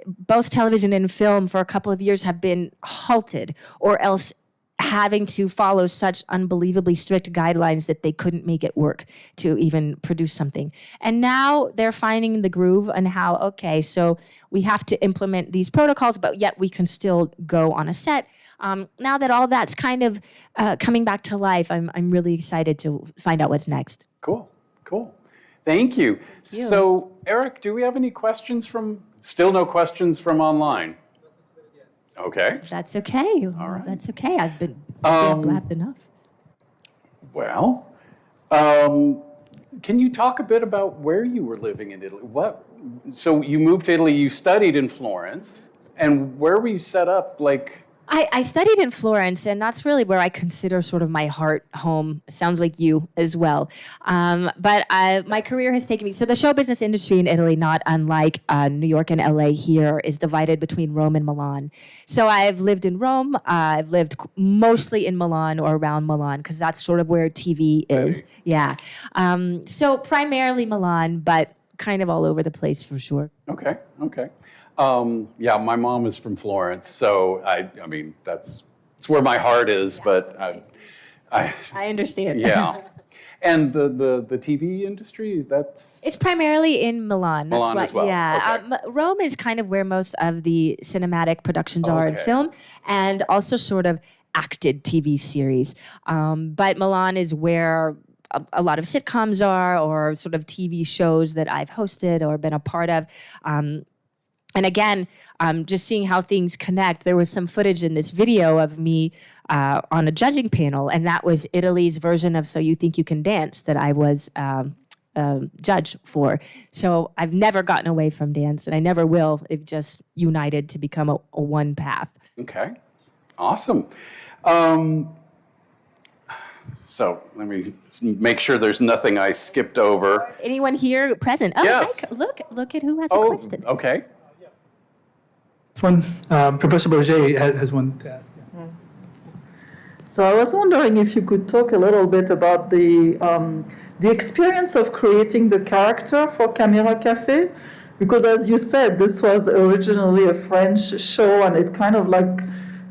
Both television and film for a couple of years have been halted, or else having to follow such unbelievably strict guidelines that they couldn't make it work to even produce something. And now they're finding the groove on how, okay, so we have to implement these protocols, but yet we can still go on a set. Now that all that's kind of coming back to life, I'm really excited to find out what's next. Cool. Thank you. you. So, Eric, do we have any questions still no questions from online? Okay. That's okay. All right. That's okay. I've been blabbed enough. Well, can you talk a bit about where you were living in Italy? So you moved to Italy, you studied in Florence, and where were you set up? I studied in Florence, and that's really where I consider sort of my heart home. Sounds like you as well. But my career has taken me. So the show business industry in Italy, not unlike New York and LA here, is divided between Rome and Milan. So I've lived in Rome. I've lived mostly in Milan or around Milan because that's sort of where TV is. Yeah. So primarily Milan, but kind of all over the place for sure. Okay. Yeah, my mom is from Florence, so I mean it's where my heart is. But I understand. Yeah, and the TV industry it's primarily in Milan. That's Milan as well. Yeah, okay. Rome is kind of where most of the cinematic productions are in film, and also sort of acted TV series. But Milan is where a lot of sitcoms are, or sort of TV shows that I've hosted or been a part of. And again, just seeing how things connect, there was some footage in this video of me on a judging panel, and that was Italy's version of So You Think You Can Dance that I was judge for. So I've never gotten away from dance, and I never will. It just united to become a one path. Okay, awesome. So let me make sure there's nothing I skipped over. Anyone here present? Oh, yes. Look at who has a question. Okay. One, Professor Berger has one to ask. Yeah. So I was wondering if you could talk a little bit about the experience of creating the character for Camera Café, because as you said, this was originally a French show, and it kind of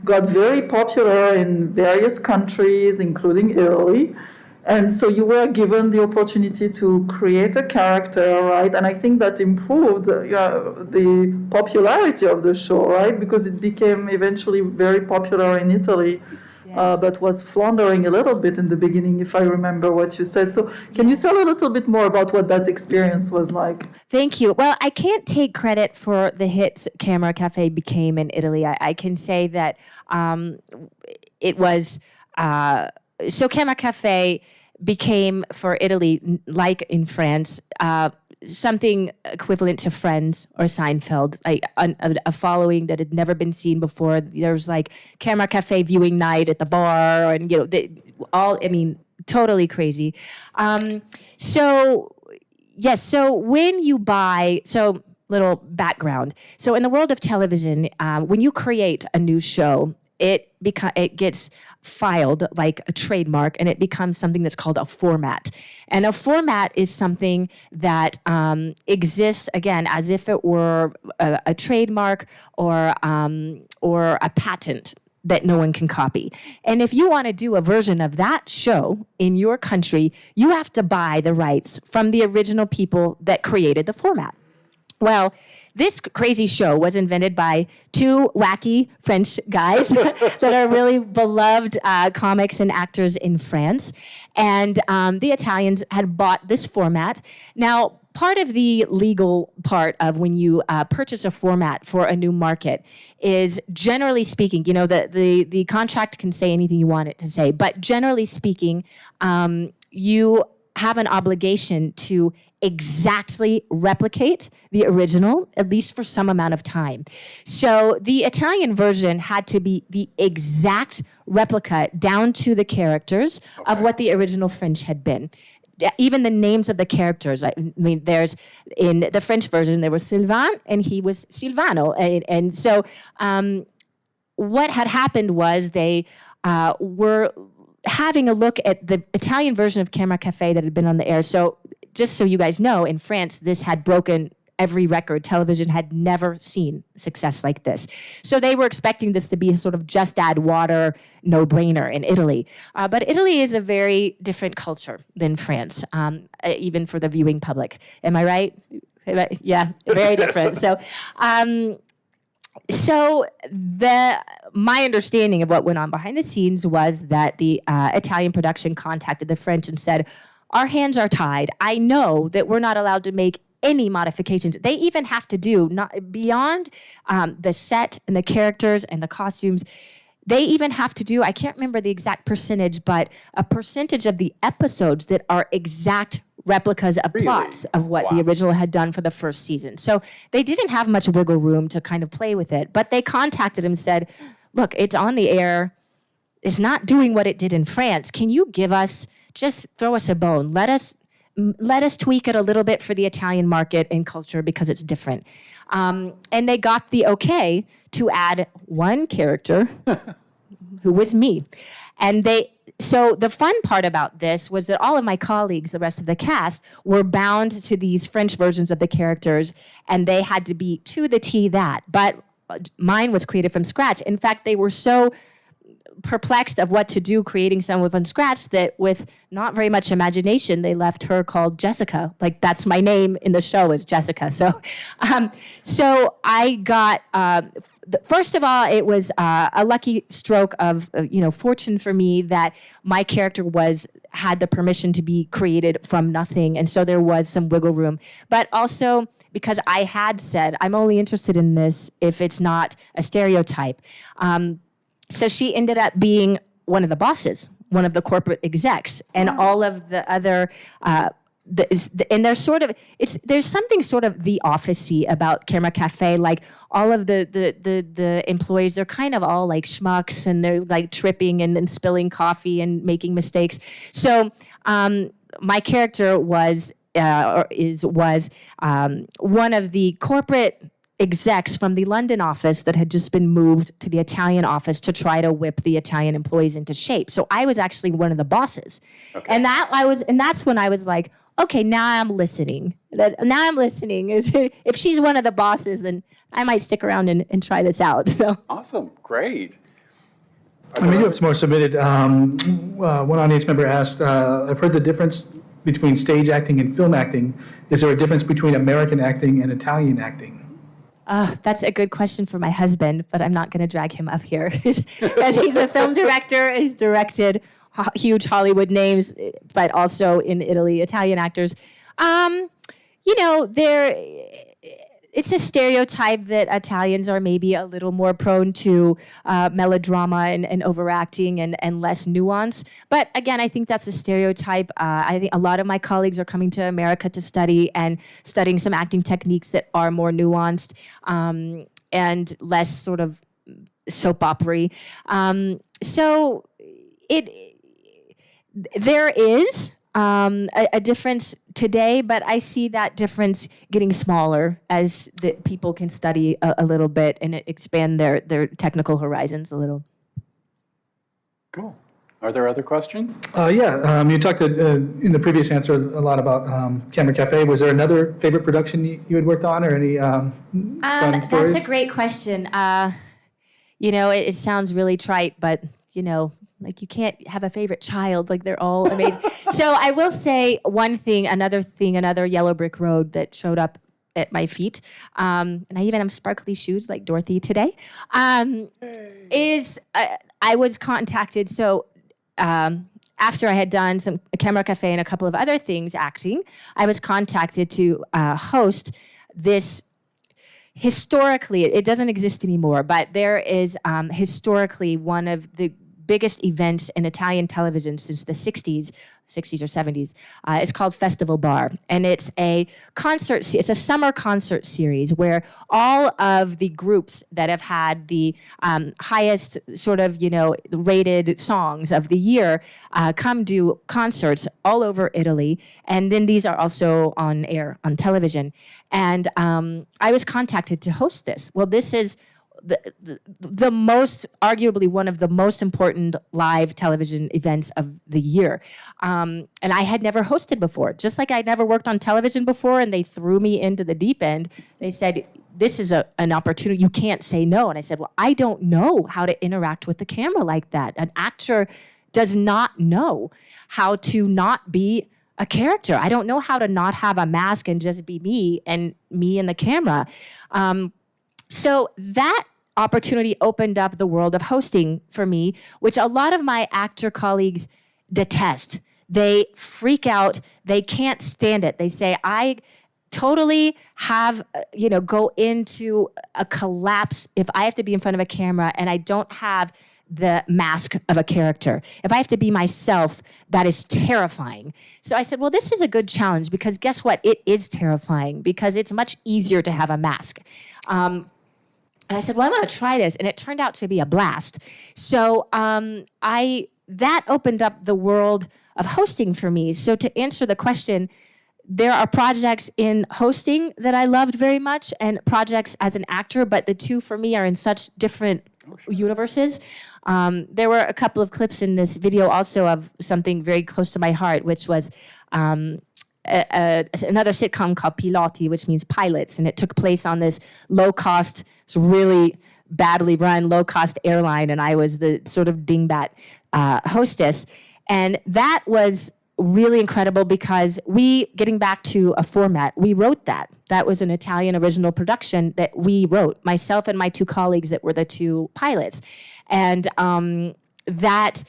got very popular in various countries, including Italy. And so you were given the opportunity to create a character, right? And I think that improved the popularity of the show, right? Because it became eventually very popular in Italy, but was floundering a little bit in the beginning, if I remember what you said. So can you tell a little bit more about what that experience was like? Thank you. Well, I can't take credit for the hits Camera Café became in Italy. I can say that it was... So Camera Café became for Italy, like in France, something equivalent to Friends or Seinfeld, like a following that had never been seen before. There was like Camera Café viewing night at the bar, and totally crazy. So when you buy, little background. So in the world of television, when you create a new show, it gets filed like a trademark, and it becomes something that's called a format. And a format is something that exists, again, as if it were a trademark or a patent that no one can copy. And if you want to do a version of that show in your country, you have to buy the rights from the original people that created the format. Well, this crazy show was invented by two wacky French guys that are really beloved comics and actors in France. And the Italians had bought this format. Now, part of the legal part of when you purchase a format for a new market is, generally speaking, the contract can say anything you want it to say, but generally speaking, you have an obligation to exactly replicate the original, at least for some amount of time. So the Italian version had to be the exact replica down to the characters of what the original French had been. Even the names of the characters. I mean, there's in the French version, there was Sylvain and he was Silvano. And so what had happened was they were having a look at the Italian version of Camera Café that had been on the air. So just so you guys know, in France, this had broken every record. Television had never seen success like this. So they were expecting this to be a sort of just add water, no-brainer in Italy. But Italy is a very different culture than France, even for the viewing public. Am I right? Yeah, very different. So my understanding of what went on behind the scenes was that the Italian production contacted the French and said, our hands are tied. I know that we're not allowed to make any modifications. They even have to do, not beyond the set and the characters and the costumes, they even have to do, I can't remember the exact percentage, but a percentage of the episodes that are exact replicas of plots of what the original had done for the first season. So they didn't have much wiggle room to kind of play with it, but they contacted him and said, look, it's on the air. It's not doing what it did in France. Can you give us, just throw us a bone. Let us tweak it a little bit for the Italian market and culture because it's different. And they got the okay to add one character who was me. And so the fun part about this was that all of my colleagues, the rest of the cast, were bound to these French versions of the characters, and they had to be to the T that. But mine was created from scratch. In fact, they were so perplexed of what to do creating someone from scratch that with not very much imagination, they left her called Jessica. Like, that's my name in the show is Jessica. So I got, first of all, it was a lucky stroke of, fortune for me that my character had the permission to be created from nothing. And so there was some wiggle room. But also, because I had said, I'm only interested in this if it's not a stereotype. So she ended up being one of the bosses, one of the corporate execs, and all of the other, and there's something sort of the office-y about Camera Café. Like all of the employees, they're kind of all like schmucks, and they're like tripping and spilling coffee and making mistakes. So my character was one of the corporate execs from the London office that had just been moved to the Italian office to try to whip the Italian employees into shape. So I was actually one of the bosses. Okay. And that's when I was like, okay, now I'm listening. If she's one of the bosses, then I might stick around and try this out. So. Awesome, great. We do have some more submitted. One audience member asked, I've heard the difference between stage acting and film acting. Is there a difference between American acting and Italian acting? That's a good question for my husband, but I'm not going to drag him up here because he's a film director. He's directed huge Hollywood names, but also in Italy, Italian actors. It's a stereotype that Italians are maybe a little more prone to melodrama and overacting and less nuance. But again, I think that's a stereotype. I think a lot of my colleagues are coming to America to studying some acting techniques that are more nuanced and less sort of soap opera-y. There is a difference today, but I see that difference getting smaller as the people can study a little bit and expand their technical horizons a little. Cool. Are there other questions? You talked in the previous answer a lot about Camera Café. Was there another favorite production you had worked on, or any fun stories? That's a great question. It sounds really trite, but like you can't have a favorite child. Like they're all amazing. So I will say another yellow brick road that showed up at my feet, and I even have sparkly shoes like Dorothy today, is I was contacted. So after I had done some Camera Café and a couple of other things acting, I was contacted to host this. Historically, it doesn't exist anymore, but there is historically one of the biggest events in Italian television since the 60s or 70s. It's called Festival Bar, and it's a summer concert series where all of the groups that have had the highest sort of rated songs of the year come do concerts all over Italy, and then these are also on air on television. And I was contacted to host this. Well, this is the most, arguably one of the most important live television events of the year. And I had never hosted before. Just like I'd never worked on television before, and they threw me into the deep end. They said, this is an opportunity, you can't say no. And I said, well, I don't know how to interact with the camera like that. An actor does not know how to not be a character. I don't know how to not have a mask and just be me and the camera. So that opportunity opened up the world of hosting for me, which a lot of my actor colleagues detest. they freak out. They can't stand it. They say, I totally have, go into a collapse if I have to be in front of a camera and I don't have the mask of a character. If I have to be myself, that is terrifying. So I said, well, this is a good challenge because guess what? It is terrifying because it's much easier to have a mask. And I said, well, I'm going to try this. And it turned out to be a blast. So that opened up the world of hosting for me. So to answer the question, there are projects in hosting that I loved very much and projects as an actor, but the two for me are in such different universes. There were a couple of clips in this video also of something very close to my heart, which was another sitcom called Piloti, which means pilots, and it took place on this low-cost, really badly run low-cost airline, and I was the sort of dingbat hostess. And that was really incredible because getting back to a format, we wrote that. That was an Italian original production that we wrote, myself and my two colleagues that were the two pilots. And that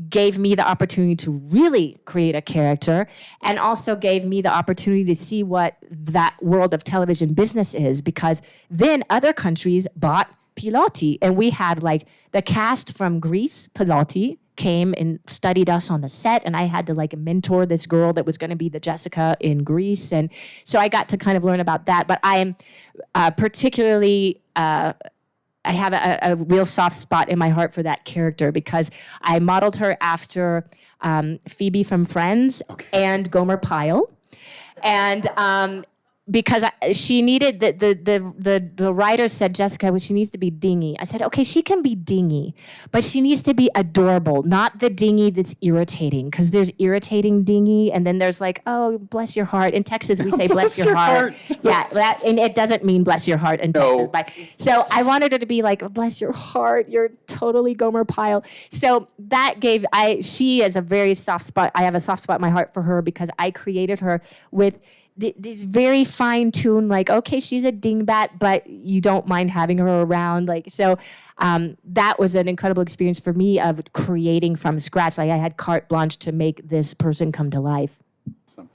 gave me the opportunity to really create a character and also gave me the opportunity to see what that world of television business is, because then other countries bought Piloti, and we had like the cast from Greece, Piloti, came and studied us on the set, and I had to like mentor this girl that was going to be the Jessica in Greece, and so I got to kind of learn about that. But I am particularly I have a real soft spot in my heart for that character because I modeled her after Phoebe from Friends and Gomer Pyle, and because she needed the writer said, Jessica, well, she needs to be dingy. I said, okay, she can be dingy, but she needs to be adorable, not the dingy that's irritating, because there's irritating dingy, and then there's like, oh, bless your heart. In Texas, we say bless your heart. Yeah, and it doesn't mean bless your heart in Texas. But so I wanted her to be like, bless your heart, you're totally Gomer Pyle. So that she has a very soft spot. I have a soft spot in my heart for her because I created her with this very fine-tuned, like, okay, she's a dingbat, but you don't mind having her around. Like, so that was an incredible experience for me of creating from scratch. Like, I had carte blanche to make this person come to life. Awesome.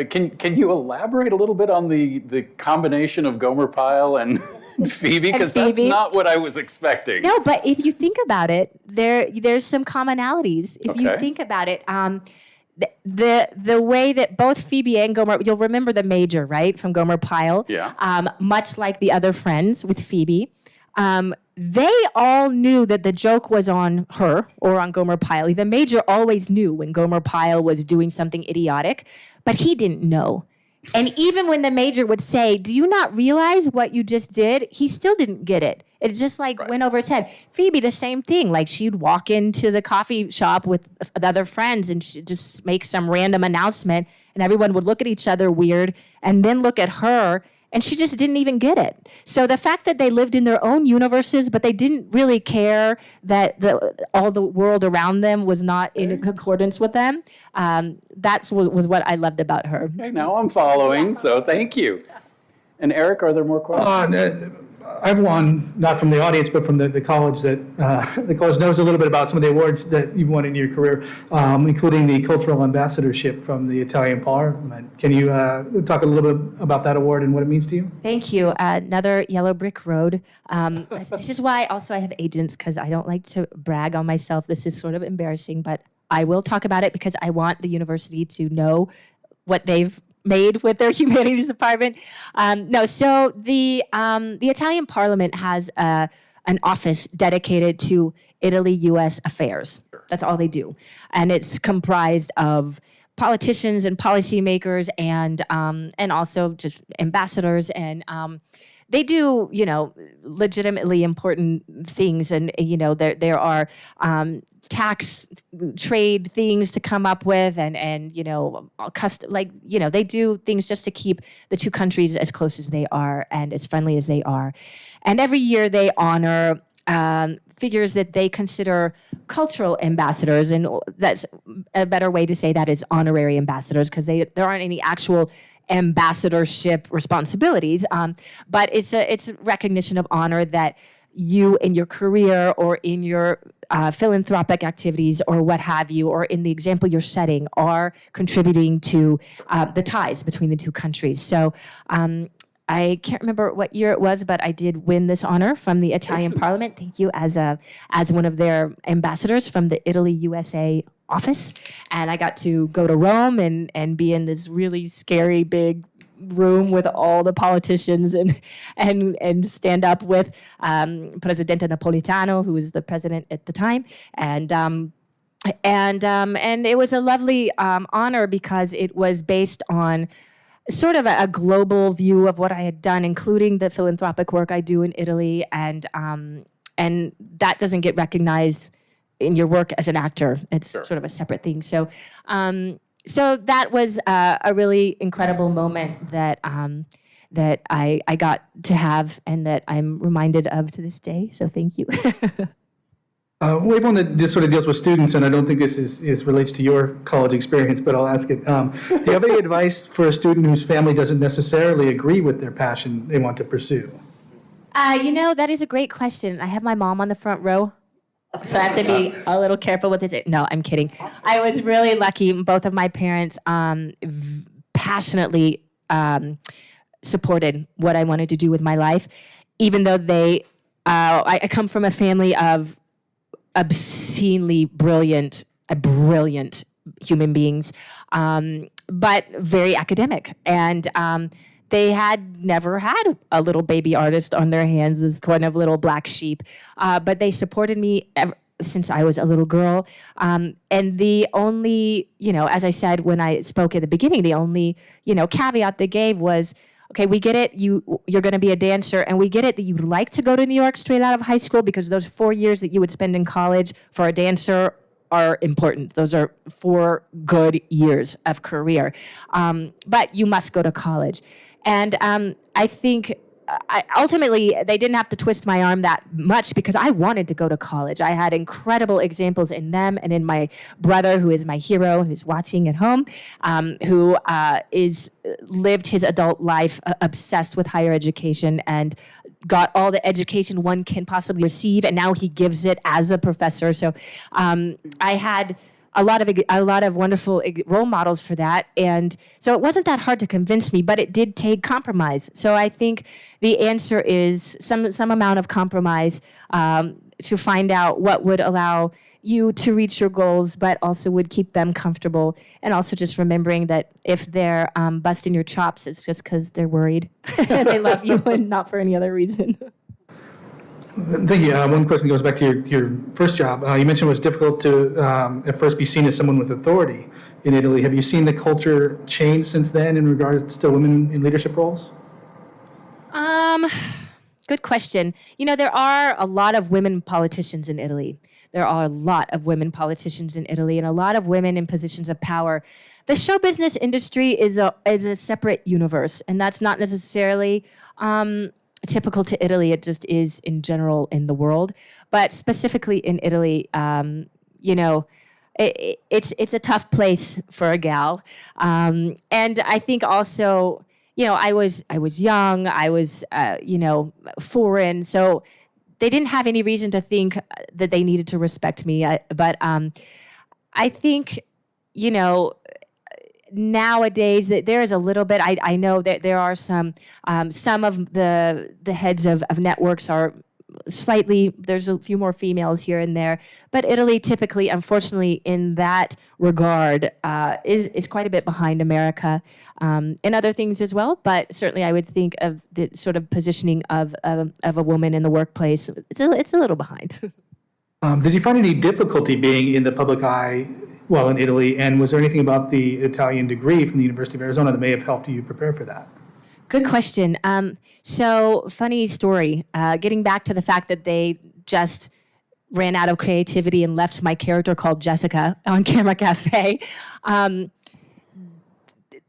Can you elaborate a little bit on the combination of Gomer Pyle and Phoebe? Because that's not what I was expecting. No, but if you think about it, there's some commonalities. If you think about it, the way that both Phoebe and Gomer, you'll remember the major, right, from Gomer Pyle. Yeah. Much like the other friends with Phoebe, they all knew that the joke was on her or on Gomer Pyle. The major always knew when Gomer Pyle was doing something idiotic, but he didn't know. And even when the major would say, do you not realize what you just did? He still didn't get it. It just went over his head. Phoebe, the same thing. Like, she'd walk into the coffee shop with the other friends and she'd just make some random announcement and everyone would look at each other weird and then look at her, and she just didn't even get it. So the fact that they lived in their own universes, but they didn't really care that all the world around them was not in accordance with them, was what I loved about her. Okay, now I'm following, so thank you. And Eric, are there more questions? I have one, not from the audience, but from the college that the college knows a little bit about some of the awards that you've won in your career, including the cultural ambassadorship from the Italian Parliament. Can you talk a little bit about that award and what it means to you? Thank you. Another yellow brick road. This is why also I have agents, because I don't like to brag on myself. This is sort of embarrassing, but I will talk about it because I want the university to know what they've made with their humanities department. So the Italian Parliament has an office dedicated to Italy-U.S. affairs. That's all they do, and it's comprised of politicians and policymakers and also just ambassadors, and they do legitimately important things, and there are tax trade things to come up with and they do things just to keep the two countries as close as they are and as friendly as they are. And every year they honor figures that they consider cultural ambassadors, and that's a better way to say that is honorary ambassadors, because there aren't any actual ambassadorship responsibilities, but it's a recognition of honor that you in your career or in your philanthropic activities or what have you, or in the example you're setting, are contributing to the ties between the two countries. So I can't remember what year it was, but I did win this honor from the Italian Parliament. Thank you, as one of their ambassadors from the Italy-USA office. And I got to go to Rome and be in this really scary big room with all the politicians and stand up with Presidente Napolitano, who was the president at the time, and it was a lovely honor because it was based on sort of a global view of what I had done, including the philanthropic work I do in Italy, and that doesn't get recognized in your work as an actor. It's sort of a separate thing. So that was a really incredible moment that I got to have and that I'm reminded of to this day. So thank you. We have one that just sort of deals with students, and I don't think this is relates to your college experience, but I'll ask it. Do you have any advice for a student whose family doesn't necessarily agree with their passion they want to pursue? That is a great question. I have my mom on the front row, so I have to be a little careful with this. No, I'm kidding. I was really lucky. Both of my parents passionately supported what I wanted to do with my life, even though I come from a family of obscenely brilliant human beings, but very academic. And they had never had a little baby artist on their hands as kind of little black sheep, but they supported me since I was a little girl. And the only, as I said when I spoke at the beginning, the only, caveat they gave was, okay, we get it, you're going to be a dancer, and we get it that you'd like to go to New York straight out of high school because those 4 years that you would spend in college for a dancer are important. Those are 4 good years of career. But you must go to college. And I think ultimately they didn't have to twist my arm that much because I wanted to go to college. I had incredible examples in them and in my brother, who is my hero, who's watching at home, who lived his adult life obsessed with higher education and got all the education one can possibly receive, and now he gives it as a professor. So I had a lot of wonderful role models for that, and so it wasn't that hard to convince me, but it did take compromise. So I think the answer is some amount of compromise to find out what would allow you to reach your goals, but also would keep them comfortable, and also just remembering that if they're busting your chops, it's just because they're worried and they love you and not for any other reason. Thank you. One question goes back to your first job. You mentioned it was difficult to at first be seen as someone with authority in Italy. Have you seen the culture change since then in regards to women in leadership roles? Good question. There are a lot of women politicians in Italy. There are a lot of women politicians in Italy and a lot of women in positions of power. The show business industry is a separate universe, and that's not necessarily typical to Italy. It just is in general in the world, but specifically in Italy, it's a tough place for a gal, and I think also, I was young, I was foreign, so they didn't have any reason to think that they needed to respect me. But I think nowadays that there is a little bit. I know that there are some of the heads of networks are slightly, there's a few more females here and there, but Italy typically, unfortunately, in that regard, is quite a bit behind America in other things as well. But certainly, I would think of the sort of positioning of a woman in the workplace. It's a little behind. Did you find any difficulty being in the public eye while in Italy? And was there anything about the Italian degree from the University of Arizona that may have helped you prepare for that? Good question. So funny story. Getting back to the fact that they just ran out of creativity and left my character called Jessica on Camera Café.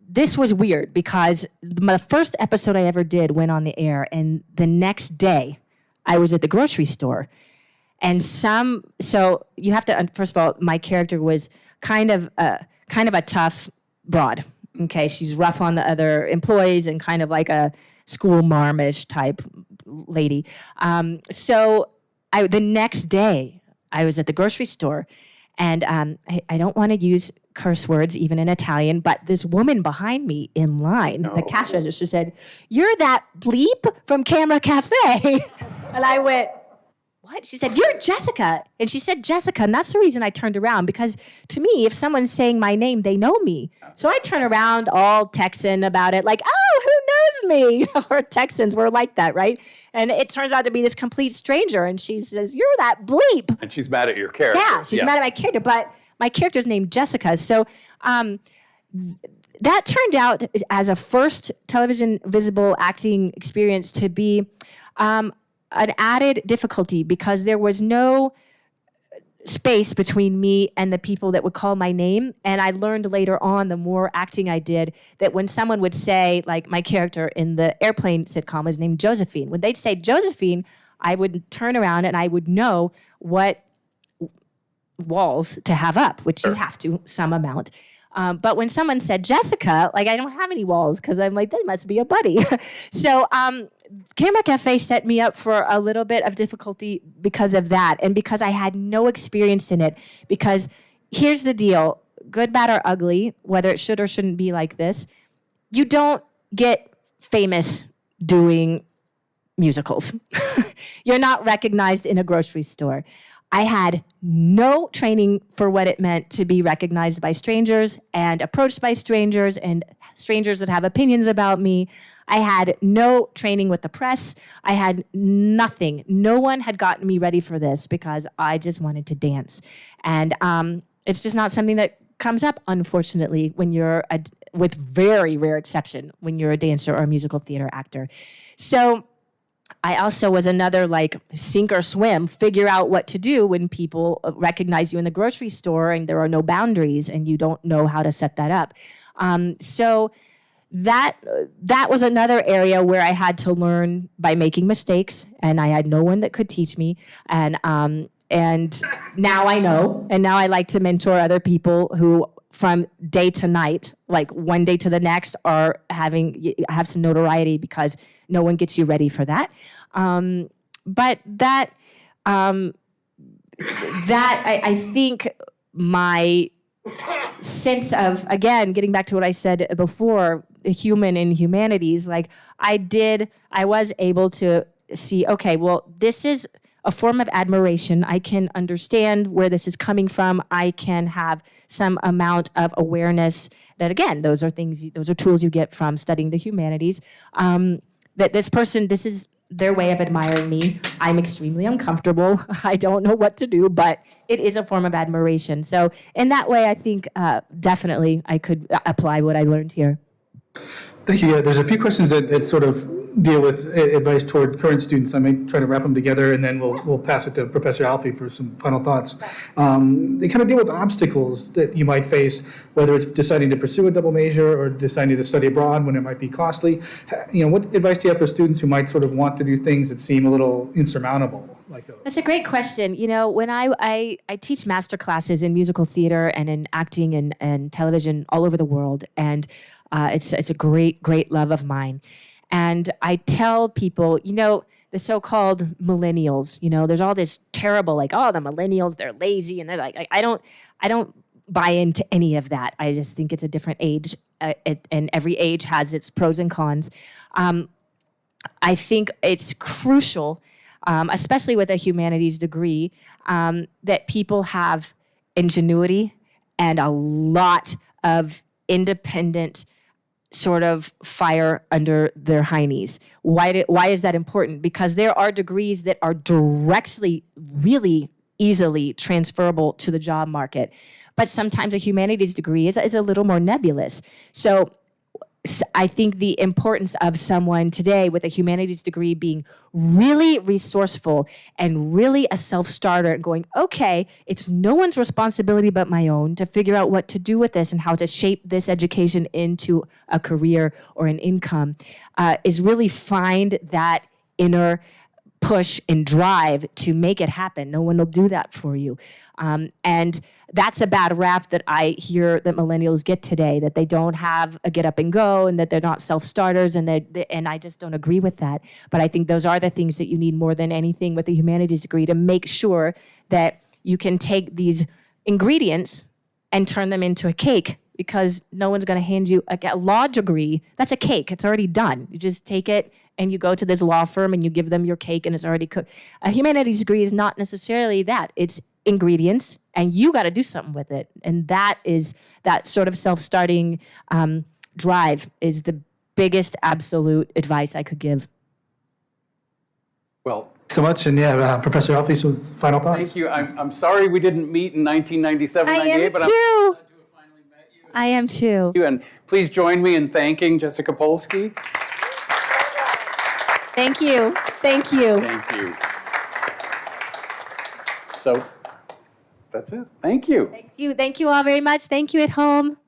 This was weird because the first episode I ever did went on the air, and the next day I was at the grocery store. And so you have to, first of all, my character was kind of a tough broad. Okay, she's rough on the other employees and kind of like a school marmish type lady. The next day, I was at the grocery store, and I don't want to use curse words, even in Italian, but this woman behind me in line, the cash register, said, "You're that bleep from Camera Café." And I went, "What?" She said, "You're Jessica." And she said Jessica, and that's the reason I turned around, because to me, if someone's saying my name, they know me. So I turn around all Texan about it, like, "Oh, who knows me?" Or Texans were like that, right? And it turns out to be this complete stranger, and she says, "You're that bleep." And she's mad at your character. Yeah, she's mad at my character, but my character's named Jessica. So that turned out, as a first television visible acting experience, to be an added difficulty, because there was no space between me and the people that would call my name. And I learned later on, the more acting I did, that when someone would say, like my character in the airplane sitcom was named Josephine, when they'd say Josephine, I would turn around and I would know what walls to have up, which you have to some amount. But when someone said Jessica, like, I don't have any walls, because I'm like, that must be a buddy. So Camera Café set me up for a little bit of difficulty because of that, and because I had no experience in it. Because here's the deal, good, bad, or ugly, whether it should or shouldn't be like this, you don't get famous doing musicals. You're not recognized in a grocery store. I had no training for what it meant to be recognized by strangers and approached by strangers and strangers that have opinions about me. I had no training with the press. I had nothing. No one had gotten me ready for this, because I just wanted to dance. And it's just not something that comes up, unfortunately, when you're, with very rare exception, when you're a dancer or a musical theater actor. So I also was another, like, sink or swim, figure out what to do when people recognize you in the grocery store and there are no boundaries and you don't know how to set that up. So that was another area where I had to learn by making mistakes, and I had no one that could teach me. And now I know, and now I like to mentor other people who, from day to night, like one day to the next, are have some notoriety, because no one gets you ready for that. But that I think my sense of, again, getting back to what I said before, human in humanities, like I was able to see, okay, well, this is a form of admiration. I can understand where this is coming from. I can have some amount of awareness that, again, those are tools you get from studying the humanities. That this person, this is their way of admiring me. I'm extremely uncomfortable. I don't know what to do, but it is a form of admiration. So in that way, I think definitely I could apply what I learned here. Thank you. Yeah, there's a few questions that sort of deal with advice toward current students. I may try to wrap them together, and then we'll pass it to Professor Alfie for some final thoughts. They kind of deal with obstacles that you might face, whether it's deciding to pursue a double major or deciding to study abroad when it might be costly. What advice do you have for students who might sort of want to do things that seem a little insurmountable, like those? That's a great question. When I teach master classes in musical theater and in acting and television all over the world, and it's a great love of mine. And I tell people, the so-called millennials, there's all this terrible, like, oh, the millennials, they're lazy, and they're like I don't buy into any of that. I just think it's a different age, and every age has its pros and cons. I think it's crucial, especially with a humanities degree, that people have ingenuity and a lot of independent sort of fire under their hiney's. Why is that important? Because there are degrees that are directly, really easily transferable to the job market. But sometimes a humanities degree is a little more nebulous. So I think the importance of someone today with a humanities degree being really resourceful and really a self-starter and going, okay, it's no one's responsibility but my own to figure out what to do with this and how to shape this education into a career or an income, is really find that inner push and drive to make it happen. No one will do that for you. And that's a bad rap that I hear that millennials get today, that they don't have a get up and go and that they're not self-starters, and I just don't agree with that. But I think those are the things that you need more than anything with a humanities degree to make sure that you can take these ingredients and turn them into a cake, because no one's going to hand you a law degree. That's a cake. It's already done. You just take it and you go to this law firm and you give them your cake and it's already cooked. A humanities degree is not necessarily that. It's ingredients and you got to do something with it. And that sort of self-starting drive is the biggest absolute advice I could give. Well, So much, and yeah, Professor Alfie, so final thoughts. thank you. I'm sorry we didn't meet in 1997, I 98, am but too. I'm glad to have finally met you. I am too. And please join me in thanking Jessica Polsky. Thank you. Thank you. Thank you. So that's it. Thank you. Thank you. Thank you all very much. Thank you at home.